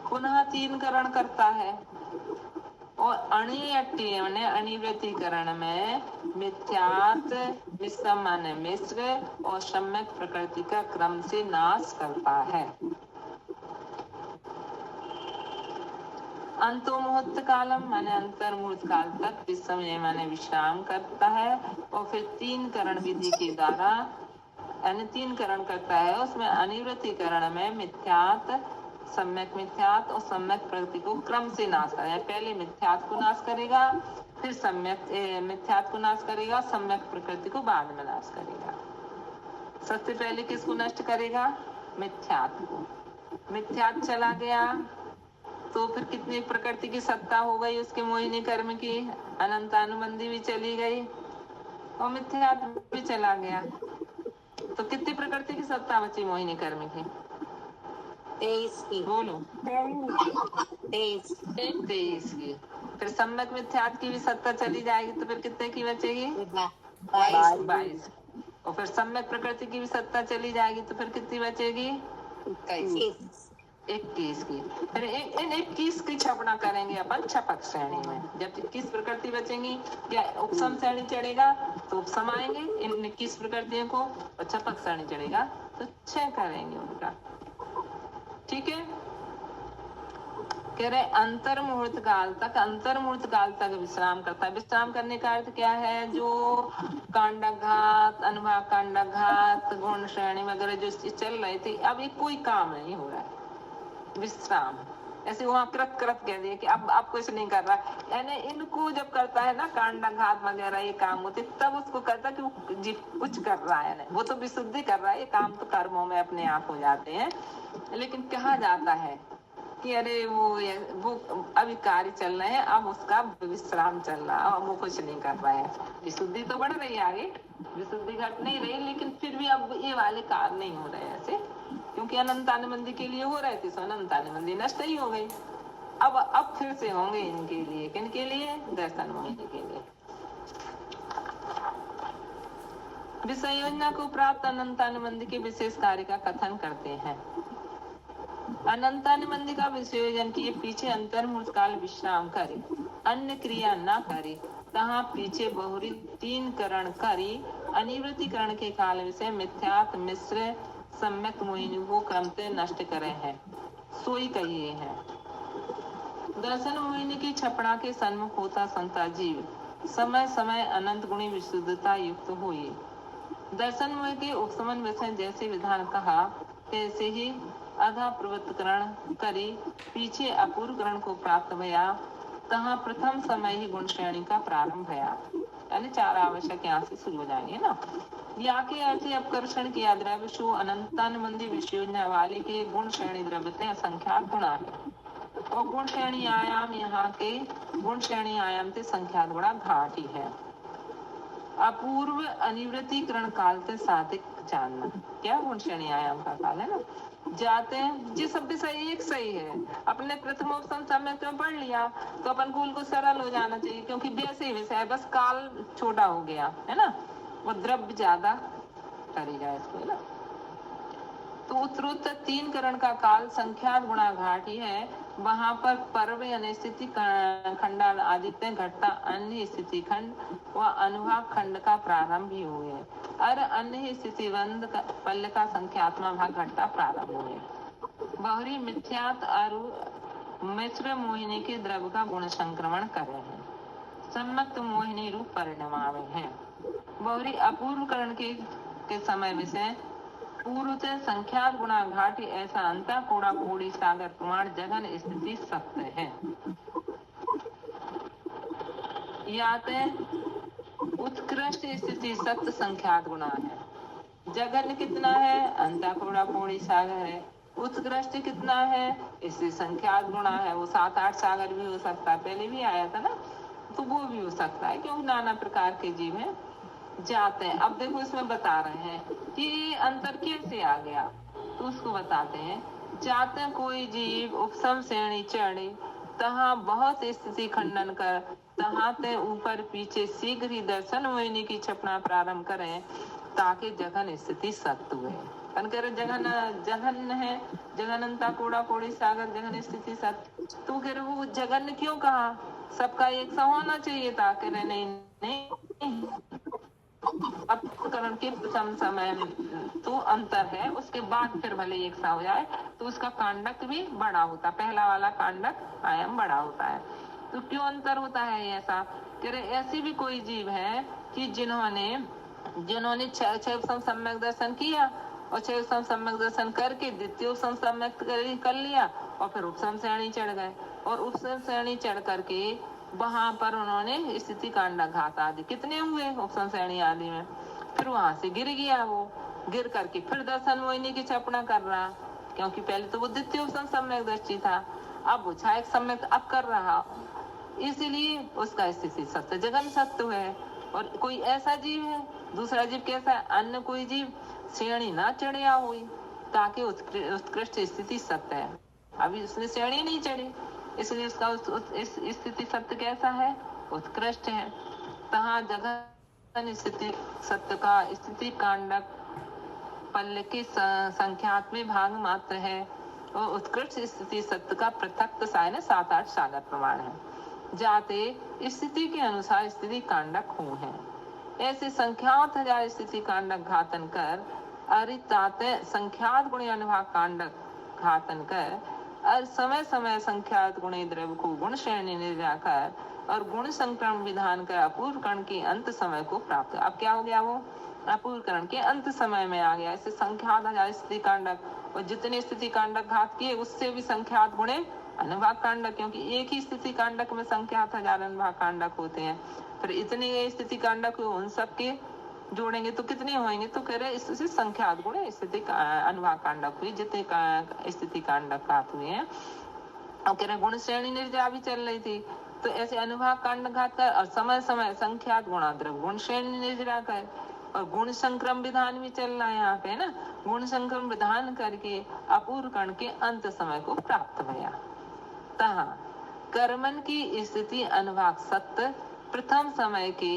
पुनः 3 करण करता है। और अणियट्टी अनिवृत्तिकरण में मिथ्यात मिश्रम माने मिश्र और सम्यक प्रकृति का क्रम से नाश करता है। अंतो मुहूर्त कालम माने अंतर्मुहूर्त काल तक विश्रम माने विश्राम करता है और फिर 3 करण विधि के द्वारा यानी 3 करण करता है। उसमें अनिवृत्तिकरण में मिथ्यात सम्यक मिथ्यात और सम्यक प्रकृति को क्रम से नाश करेगा। पहले मिथ्यात को नाश करेगा, फिर सम्यक मिथ्यात को नाश करेगा, सम्यक प्रकृति को बाद में नाश करेगा। सबसे पहले किसको नष्ट करेगा, मिथ्यात को। मिथ्यात चला गया तो फिर कितनी प्रकृति की सत्ता हो गई उसके मोहिनी कर्म की, अनंतानुबंधी भी चली गई और मिथ्यात भी चला गया, तो कितनी प्रकृति की सत्ता बची मोहिनी कर्म की, 23 की। बोलो 23 की। फिर सम्यक मिथ्यात की भी सत्ता चली जाएगी तो फिर कितने की बचेगी, 22। और फिर सम्यक प्रकृति की भी सत्ता चली जाएगी तो फिर कितनी बचेगी, 21 की। फिर इन 21 की छपना करेंगे अपन छपक श्रेणी में। जब 21 प्रकृति बचेंगी क्या उपसम श्रेणी चढ़ेगा तो उपसम आएंगे इन 21 प्रकृतियों को, और छपक श्रेणी चढ़ेगा तो 6 करेंगे उनका। ठीक है, कह रहे अंतर्मुहूर्त काल तक विश्राम करता है। विश्राम करने का अर्थ क्या है, जो कांडाघात अनुभाग कांडाघात गुण श्रेणी वगैरह जो चल रहे थे अब ये कोई काम नहीं हो रहा है, विश्राम। ऐसे वहां कृत कह दिए कि अब कुछ नहीं कर रहा, यानी इनको जब करता है ना कांडाघात वगैरह ये काम होते तब उसको कहता कि वो कुछ कर रहा है, नहीं वो तो विशुद्धि कर रहा है, ये काम तो कर्मों में अपने आप हो जाते हैं। लेकिन कहा जाता है कि अरे वो अभी कार्य चल रहे हैं, अब उसका विश्राम चल रहा है, अब वो कुछ नहीं कर रहा है। विशुद्धि तो बढ़ रही है आगे, विशुद्धि घट नहीं रही, लेकिन फिर भी अब ये वाले कार्य नहीं हो रहे ऐसे, क्योंकि अनंतानुबंधी के लिए हो रहे थे, सो अनंतानुबंधी नष्ट ही हो गई। अब फिर से होंगे इनके लिए, किनके लिए, दर्शन मोहिनी के लिए। विषय योजना को प्राप्त अनंतानुबंधी के विशेष कार्य का कथन करते हैं। अनंतानुबंधी का विषयोजन किए पीछे अंतर्मुहूर्त काल विश्राम करे, अन्य क्रिया न करे, तहाँ पीछे बहुरी 3 करण करी, अनिवृत्तिकरण के काल विषय मिथ्यात मिश्र सम्यक मोहिनी को क्रम से नष्ट करे हैं, सोई कहिए हैं। दर्शन मोहिनी की छपड़ा के सन्मुख होता संता जीव समय समय अनंत गुणी विशुद्धता युक्त हुई। दर्शन में के उपसमन विषय जैसे विधान कहा तैसे ही आधा प्रवृत्तकरण करी पीछे अपूर्वकरण को प्राप्त भया तहाँ प्रथम समय ही गुण श्रेणी का प्रारंभ भया। यानी 4 आवश्यक यहाँ से शुरू हो जाएंगे ना। या के अर्थ अपकर्षण किया द्रव्य शो अनंतानुबंधी विषयोजना वाले के गुण श्रेणी द्रव्यते असंख्यात गुणा है और गुण श्रेणी आयाम यहाँ के गुण श्रेणी आयाम से संख्यात गुणा घाट ही है। अपूर्व अनिवृत्तिकरण काल से साधिक जानना क्या गुण श्रेणी आयाम का काल है ना। जाते हैं जिस शब्द सही एक सही है अपने प्रथम उपसम समय में पढ़ लिया तो अपन कूल को सरल हो जाना चाहिए क्योंकि वैसे ही वैसे है बस काल छोटा हो गया है ना वो द्रव्य ज्यादा करेगा इसको है ना। तो उत्तरोत्तर 3 करण का काल संख्यात गुणा घाट ही है। वहां पर पर्व यानी स्थिति खंडान आदित्य घटता अन्य स्थिति खंड व अनुभाग खंड का प्रारंभ ही हुए और अन्य स्थिति बंद पल्ल का संख्यात्मक भाग घटता प्रारंभ हुए। बहुरी मिथ्यात और मिश्र मोहिनी के द्रव्य का गुण संक्रमण करे हैं सम्मत मोहिनी रूप परिणमावे हैं। बहुरी अपूर्वकरण के समय विषय पूर्व से संख्यात गुणा घाटी ऐसा अंता कोड़ा कोड़ी सागर प्रमाण जगन स्थिति सत्य है। याते उत्कृष्ट स्थिति सत्य संख्यात गुणा है। जगन कितना है अंता कोड़ा कोड़ी सागर है। उत्कृष्ट कितना है इससे संख्यात गुणा है। वो 7-8 सागर भी हो सकता है पहले भी आया था ना तो वो भी हो सकता है क्योंकि नाना प्रकार के जीव हैं जाते हैं। अब देखो इसमें बता रहे हैं कि अंतर कैसे आ गया तो उसको बताते हैं। जाते कोई जीव उपसम श्रेणी चढ़े तहाँ बहुत स्थिति खंडन कर तहाँ ते ऊपर पीछे शीघ्र ही दर्शन मोहिनी की छपना प्रारंभ करें ताकि जघन स्थिति सत्य हुए। जघन है जघनंता कोड़ा कोड़ी सागर जघन स्थिति सत्य तो कह रहे वो जघन क्यों कहा सबका एक सा होना चाहिए था। कह रहे नहीं अपकरण के प्रथम समय तो अंतर है उसके बाद फिर भले एक सा हो जाए तो उसका कांडक भी बड़ा होता पहला वाला कांडक आयाम बड़ा होता है। तो क्यों अंतर होता है ऐसा कह रहे ऐसी भी कोई जीव है कि जिन्होंने 6 उपसम सम्यक दर्शन किया और 6 उपसम सम्यक दर्शन करके द्वितीय उपसम सम्यक कर लिया और फिर उपसम श्रेणी चढ़ गए और उपसम श्रेणी चढ़ करके वहां पर उन्होंने स्थिति कांडाघात आदि कितने हुए उपसम श्रेणी आदि में फिर वहां से गिर गया वो गिर करके फिर दर्शन मोहिनी की छपना कर रहा क्योंकि पहले तो वो द्वितीय उपसम सम्यक दृष्टि था अब वो छायक सम्यक अब कर रहा इसीलिए उसका स्थिति सत्य जगन सत्य है। और कोई ऐसा जीव है दूसरा जीव कैसा है अन्य कोई जीव श्रेणी ना चढ़िया हुई ताकि उत्कृष्ट स्थिति सत्य है। अभी उसने श्रेणी नहीं चढ़ी इसलिए उसका स्थिति सत्य कैसा है उत्कृष्ट है। तहाँ जगन स्थिति सत्य का स्थिति कांडक पल्ल के संख्यात्मक भाग मात्र है और उत्कृष्ट स्थिति सत्य का पृथक सायन 7-8 सागर प्रमाण है। जाते स्थिति के अनुसार स्थिति कांडक हो है ऐसे संख्यात हजार स्थिति कांडक घातन कर अरिताते संख्यात गुण अनुभाग कांडक घातन कर और समय समय संख्यात गुणे द्रव्य को गुण श्रेणी निर्जाकर और गुण संक्रमण विधान कर अपूर्वकरण के अंत समय को प्राप्त। अब क्या हो गया वो अपूर्वकरण के अंत समय में आ गया। ऐसे संख्यात हजार स्थिति कांडक और जितने स्थिति कांडक घात किए उससे भी संख्यात गुणे अनुभाग कांडक क्योंकि एक ही स्थिति कांडक में संख्यात हजार अनुभाग कांडक होते हैं फिर इतने स्थिति कांडक उन सब के जोड़ेंगे तो कितने होंगे तो कह रहे इससे संख्यात गुण स्थिति अनुभाग कांडक हुई जितने स्थिति कांडक घात हुए हैं। और कह रहे गुण श्रेणी निर्जा भी चल रही थी तो ऐसे अनुभाग कांड घात कर और समय समय संख्यात गुणाद्रव गुण श्रेणी निर्जरा कर और गुण संक्रम विधान भी चल रहा है यहाँ पे ना गुण संक्रम विधान करके अपूर्व कर्ण के अंत समय को प्राप्त भया। तहा कर्मन की स्थिति अनुभाग सत्य प्रथम समय के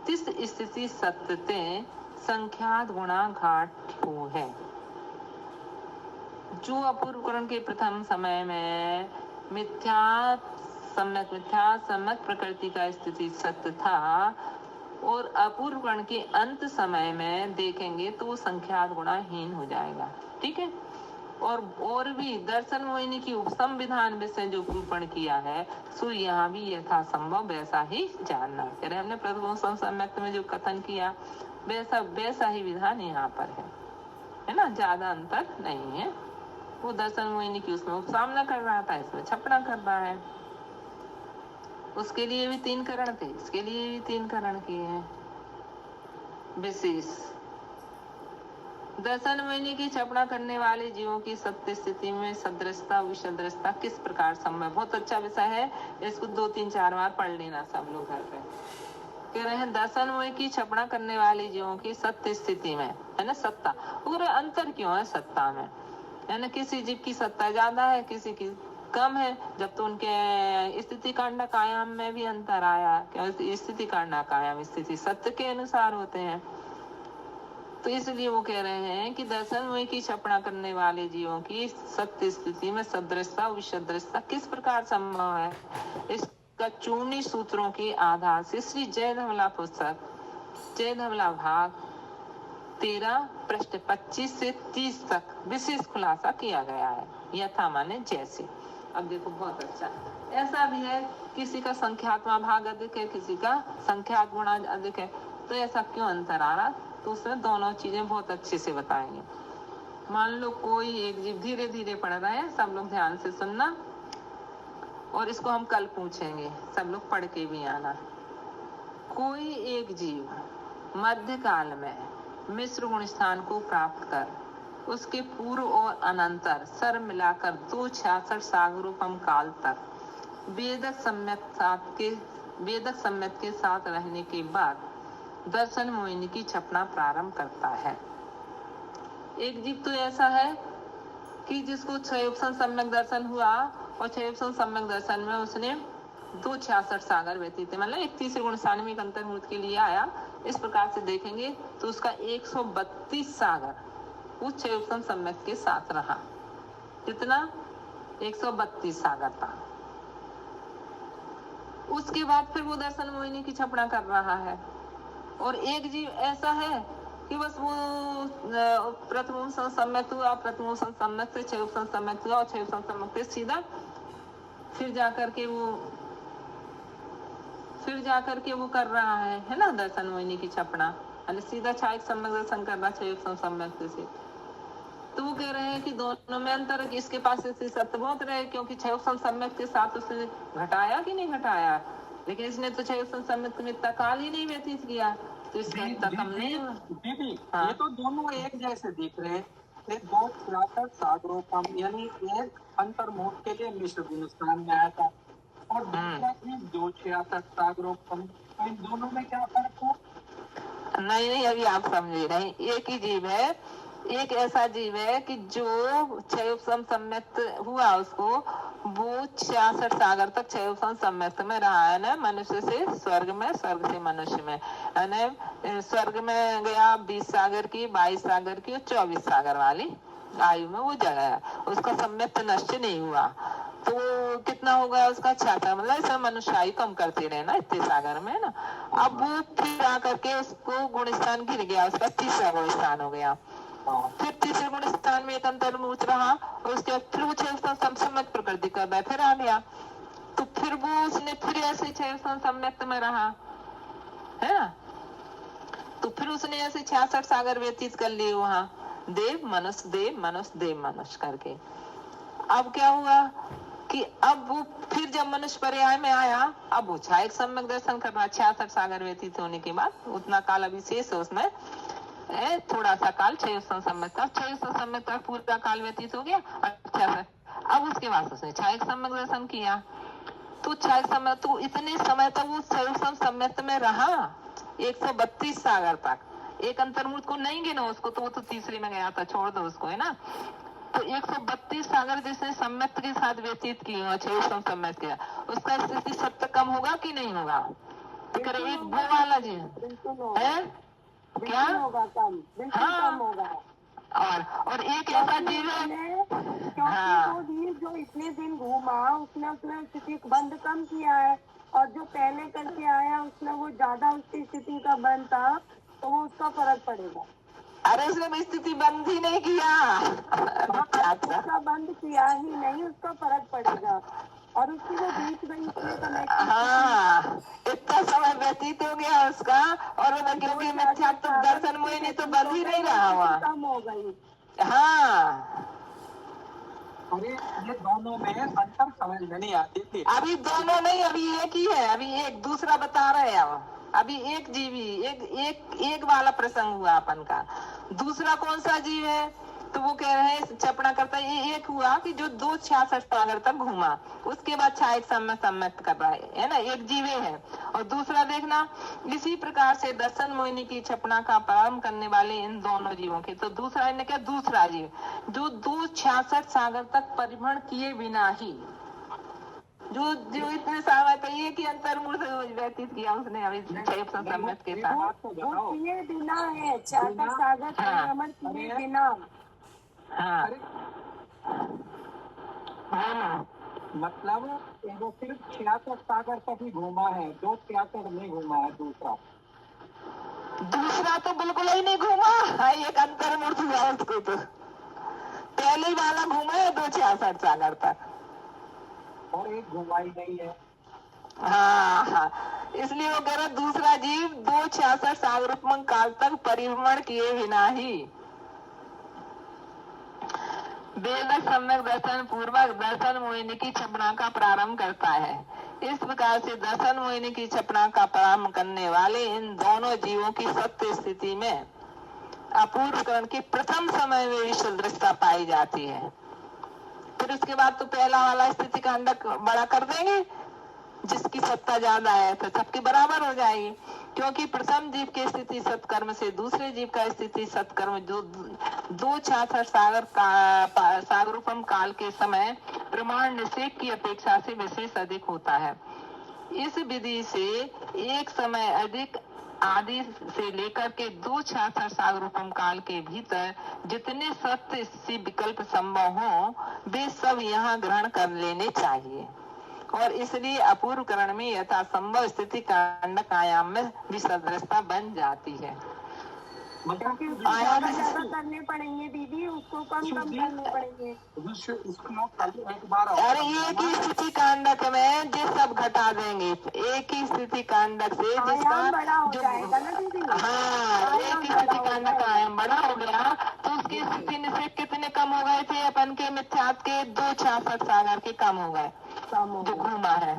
तिस स्थिति सत्य संख्यात गुणा घाट हो है। जो अपूर्व कर्ण के प्रथम समय में मिथ्या सम्यक प्रकृति का स्थिति सत्य था और अपूर्व कर्ण के अंत समय में देखेंगे तो संख्यात गुणाहीन हो जाएगा। ठीक है और भी दर्शन मोहिनी की उपसम विधान विषय जो निरूपण किया है, सो यहाँ भी यथासंभव वैसा ही जानना। कह रहे हमने प्रथम सम्यक्त में जो कथन किया वैसा ही विधान यहाँ पर है ना, ज्यादा अंतर नहीं है। वो दर्शन मोहिनी की उसमें उपसामना कर रहा था, इसमें छपना कर रहा है। उसके लिए भी 3 करण थे, इसके लिए भी 3 करण किए हैं विशेष। दर्शन मोहिनी की छपना करने वाले जीवों की सत्य स्थिति में सदृशता विसदृशता किस प्रकार संभव। बहुत अच्छा विषय है, इसको 2-3-4 बार पढ़ लेना सब लोग घर पे। कह रहे हैं दर्शन मोहिनी की छपना करने वाले जीवों की सत्य स्थिति में, है ना, सत्ता। और अंतर क्यों है सत्ता में, यानी किसी जीव की सत्ता ज्यादा है, किसी की कम है। जब तो उनके स्थिति कांड कायम में भी अंतर आया, क्योंकि स्थिति कांड कायम स्थिति सत्य के अनुसार होते हैं। तो इसलिए वो कह रहे हैं कि दर्शन मोहिनी की छपना करने वाले जीवों की सत्य स्थिति में सदृशता विसदृशता किस प्रकार संभव है। इसका चूर्णी सूत्रों के आधार से श्री जय धवला पुस्तक जय धवला भाग 13 पृष्ठ 25 से 30 तक विशेष खुलासा किया गया है। यथा माने जैसे। अब देखो बहुत अच्छा, ऐसा भी है किसी का संख्यात्मक भाग अधिक है, किसी का संख्यात गुणा अधिक है, तो ऐसा क्यों अंतर आ रहा, तो उसमें दोनों चीजें बहुत अच्छे से बताएंगे। मान लो कोई एक जीव, धीरे धीरे पढ़ रहे हैं, सब लोग ध्यान से सुनना, और इसको हम कल पूछेंगे, सब लोग पढ़ के भी आना। कोई एक जीव मध्यकाल में मिश्र गुण स्थान को प्राप्त कर उसके पूर्व और अनंतर सर मिलाकर 266 सागरोपम काल तक वेदक सम्यक के साथ रहने के बाद दर्शन मोहिनी की छपना प्रारंभ करता है। एक जीव तो ऐसा है कि जिसको 6 उपसन सम्यक दर्शन हुआ, और 6 उपसन सम्यक दर्शन में उसने 266 सागर व्यतीत, मतलब 31 गुण सानविक अंतर्मुहूर्त के लिए आया। इस प्रकार से देखेंगे तो उसका 132 सागर उस 6 उपसन सम्यक के साथ रहा। कितना? 132 सागर था। उसके बाद फिर वो दर्शन मोहिनी की छपना कर रहा है। और एक जीव ऐसा है कि बस वो प्रथम सम्यक हुआ, प्रथम सम्यक से 6 उपसन सम्यक हुआ, और 6 उपसन सम्यक से सीधा फिर जाकर के वो कर रहा है ना, दर्शन मोहिनी की छपना, यानी सीधा 6 सम्यक दर्शन कर रहा 6 उपसन सम्यक से। तो वो कह रहे हैं कि दोनों में अंतर है कि इसके पास इससे सत्य बहुत रहे, क्योंकि 6 उपसन सम्यक के साथ उसने घटाया कि नहीं घटाया, लेकिन इसने तो 6 उपसन सम्यक में इतना काल ही नहीं व्यतीत किया, तो इसका इतना कम नहीं हुआ। दीदी हाँ। ये तो दोनों एक जैसे दिख रहे हैं। 266 सागरोपम यानी एक अंतर्मुहूर्त के लिए मिश्र गुण स्थान में आया था, और दूसरा भी 266 सागरोपम, तो इन दोनों में क्या फर्क है? नहीं, अभी आप समझे नहीं। एक ही जीव है, एक ऐसा जीव है कि जो 6 उपसन सम्यक्त हुआ, उसको वो 66 सागर तक 6 उपसन सम्यक्त में रहा है ना, मनुष्य से स्वर्ग में, स्वर्ग से मनुष्य में, यानी स्वर्ग में गया 20 सागर की, 22 सागर की और 24 सागर वाली आयु में वो जगह, उसका सम्यक्त नष्ट नहीं हुआ। तो कितना होगा उसका 66, मतलब इसमें मनुष्य आयु कम करते रहे ना इतने सागर में ना। अब वो फिर आकर के उसको गुण स्थान गिर गया, उसका 3रा गुण स्थान हो गया। फिर 3रे गुण स्थान में एक अंतर्मुहूर्त रहा, और उसके बाद फिर वो 6 सम्यक प्रकृति कर रहा है, फिर आ गया। तो फिर वो उसने फिर ऐसे 6 सम्यक्त में रहा है ना, तो फिर उसने ऐसे 66 सागर व्यतीत कर लिए वहां, देव मनुष्य देव मनुष्य देव मनुष्य करके। अब क्या हुआ कि अब वो फिर जब मनुष्य पर्याय में आया, अब वो 6 सम्यक दर्शन कर रहा, 66 सागर व्यतीत होने के बाद उतना काल अभी शेष है उसमें, थोड़ा सा काल 6 सम्यक का, 6 सम्यक का पूरा काल व्यतीत हो गया। अच्छा है, अब उसके बाद उसने 6 सम्यक दर्शन किया, तो 6 समय, तो इतने समय तक वो 6 सम्यक में रहा, 132 सागर तक। एक अंतर्मुहूर्त को नहीं गिना उसको, तो वो तो 3रे में गया था, छोड़ दो उसको, है ना। तो 132 सागर जिसने सम्यक के साथ व्यतीत किया, 6 सम्यक किया, उसका स्थिति सत्य कम होगा कि नहीं होगा? एक वो वाला जी है क्या होगा, कम, बिल्कुल कम होगा। और एक ऐसा जीव है, क्योंकि वो जीव जो इतने दिन घूमा, उसने स्थिति बंद कम किया है, और जो पहले करके आया उसने वो ज्यादा उसकी स्थिति का बंद था, तो वो उसका फर्क पड़ेगा। अरे उसने स्थिति बंद ही नहीं किया। उसका बंद किया ही नहीं, उसका फर्क पड़ेगा। और उसकी वो बीच में हाँ, इतना समय व्यतीत हो गया उसका, और वो क्योंकि मिथ्यात्व दर्शन मोहिनी तो बंद ही नहीं रहा हुआ। कम हो गई। हाँ, अरे ये दोनों में अंतर समझ में नहीं आती थी। अभी दोनों नहीं, अभी एक ही है। अभी एक दूसरा बता रहे हैं अब। अभी एक जीवी, एक वाला प्रसंग हुआ अपन का। दूसरा कौन सा जीव है? तो वो कह रहे हैं चपड़ा करता ये एक हुआ कि जो 266 सागर तक घूमा, उसके बाद छायक सम्यक कर रहा है ना, एक जीवे है। और दूसरा देखना, इसी प्रकार से दर्शन मोहिनी की छपना का प्रारंभ करने वाले इन दोनों जीवों के, तो दूसरा इन्हें क्या, दूसरा जीव जो 266 सागर तक परिभ्रमण किए बिना ही, जो इतने सागर ये कि अंतर्मूल से व्यतीत किया उसने अभी सम्यक के साथ, वो किए बिना है, 66 सागर परिभ्रमण किए बिना। हाँ, मतलब वो सिर्फ 66 सागर तक ही घूमा है, 266 नहीं घूमा है। दूसरा तो बिल्कुल ही नहीं घूमा है, एक अंतर्मूर्त हुआ उसको। तो पहले वाला घूमा है 266 सागर तक, और एक घुमा ही नहीं है। हाँ, इसलिए वो कह रहा दूसरा जीव 266 सागर काल तक परिभ्रमण किए बिना ही वेद सम्यक दर्शन पूर्वक दर्शन मोहिनी की छपना का प्रारंभ करता है। इस प्रकार से दर्शन मोहिनी की छपना का प्रारंभ करने वाले इन दोनों जीवों की सत्य स्थिति में अपूर्वकरण के प्रथम समय में विश्व दृष्टता पाई जाती है। फिर उसके बाद तो पहला वाला स्थिति का अंडक बड़ा कर देंगे, जिसकी सत्ता ज्यादा है तो सबके बराबर हो जाएगी। क्योंकि प्रथम जीव की स्थिति सत्कर्म से दूसरे जीव का स्थिति सत्कर्म जो 266 सागरूपम काल के समय प्रमाण निषेध की अपेक्षा से विशेष अधिक होता है। इस विधि से एक समय अधिक आदि से लेकर के 266 सागरूपम काल के भीतर जितने सत्य विकल्प संभव हो वे सब यहाँ ग्रहण कर लेने चाहिए। और इसलिए अपूर्वकरण में यथा संभव स्थिति कांडक आयाम में विसदृशता बन जाती है। ज्यादा करने पड़ेंगे दीदी, उसको कम करने पड़ेंगे। अरे एक ही स्थिति कांडक में जो सब घटा देंगे, एक ही स्थिति कांडक से जिसका बड़ा हो जाएगा ना दीदी। हाँ, एक ही स्थिति कांडक आयाम बड़ा हो गया तो उसकी स्थिति निषेध कितने कम हो गए थे? अपन के मिथ्यात्व के 266 सागर के कम हो गए जो घूमा है।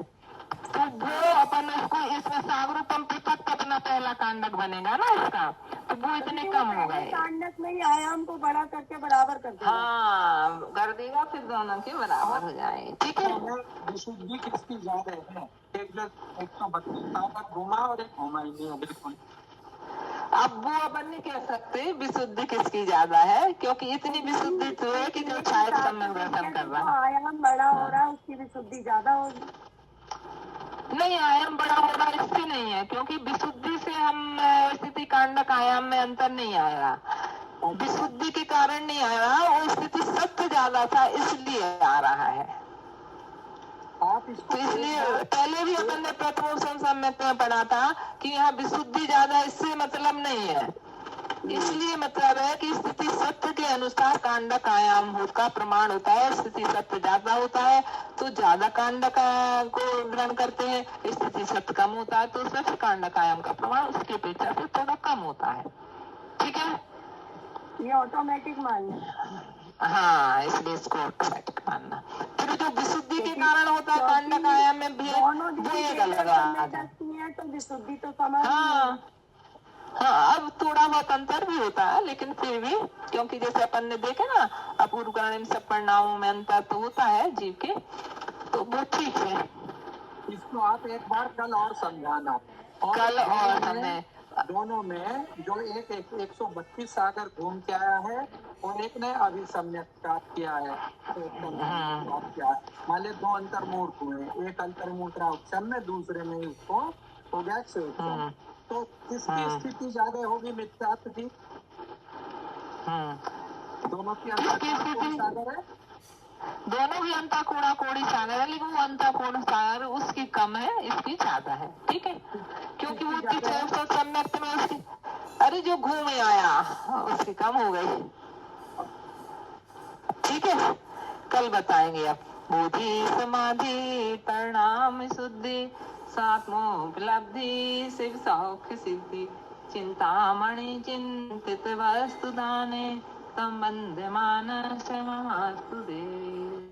तो वो अपन उसको इसमें सागरूपम पृथक अपना पहला कांडक बनेगा ना इसका, तो वो इतने कम हो गए। कांडक में ही आयाम को बड़ा करके बराबर कर देगा। हाँ, कर देगा, फिर दोनों के बराबर हो जाएंगे। ठीक है, विशुद्धि किसकी ज्यादा है? एक जो 132 सागर घूमा और एक घूमा ही नहीं है बिल्कुल। अब वो अपन नहीं कह सकते विशुद्धि किसकी ज्यादा है, क्योंकि इतनी विशुद्धि तो है कि जो छायक सम्यक दर्शन कर रहा है, आयाम बड़ा हो रहा है उसकी विशुद्धि ज्यादा होगी। नहीं, आयाम बड़ा हो रहा इससे नहीं है, क्योंकि विशुद्धि से हम स्थिति कांडक आयाम में अंतर नहीं आएगा। विशुद्धि के कारण नहीं आ रहा, वो स्थिति सत्य ज्यादा था इसलिए आ रहा है। तो इसलिए पहले भी अपन ने प्रथम सम्यक में पढ़ा था कि यहाँ विशुद्धि ज्यादा, इससे मतलब नहीं है। इसलिए मतलब है कि स्थिति सत्य के अनुसार कांडक आयाम का प्रमाण होता है। स्थिति सत्य ज्यादा होता है तो ज्यादा कांडक को ग्रहण करते हैं, स्थिति सत्य कम होता है तो सत्य कांडक आयाम का प्रमाण उसकी अपेक्षा से थोड़ा कम होता है। ठीक है, ये ऑटोमेटिक मानना। हाँ, इसलिए इसको ऑटोमेटिक मानना। फिर जो विशुद्धि के कारण होता है कांडक आयाम में भी तो विशुद्धि तो समान। हाँ, अब थोड़ा बहुत अंतर भी होता है, लेकिन फिर भी, क्योंकि जैसे अपन ने देखे ना अपूर्वकरण इन सब परिणामों में अंतर तो होता है जीव के, तो वो ठीक है। इसको आप एक बार कल और समझाना। कल और समय दोनों में जो एक 132 सागर घूम के आया है और एक ने अभी सम्यक प्राप्त किया है, तो मान ले 2 अंतर्मूर्त हुए, एक अंतर्मूर्त रहा उत्सव में, दूसरे में उसको हो गया। तो किसकी स्थिति ज्यादा होगी मिथ्यात्व की? दोनों की स्थिति सागर है, दोनों ही अंताकोड़ा कोड़ी सागर है, लेकिन वो अंताकोण सागर उसकी कम है, इसकी ज्यादा है। ठीक है, क्योंकि वो सम्यक में उसकी अरे जो घूमे आया उसकी कम हो गई। ठीक है, कल बताएंगे अब। बोधि समाधि परिणाम शुद्धि सात्मोपलब्धि शिव सौख्य सिद्धि चिंतामणि चिंतित वस्तु दाने संबंधमान क्षमास्तु देवी।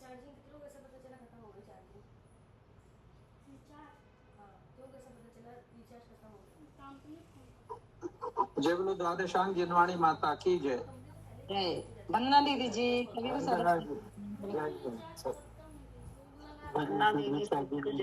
चार्जिंग कितने कैसे पता चला खत्म हो गई चार्जिंग? हाँ, क्यों कैसे पता चला रिचार्ज खत्म हो गया? जय बोलो द्वादशांग जिनवाणी माता की जय। जय वंदना दीदी जी, कभी भी जय वंदना दीदी जी।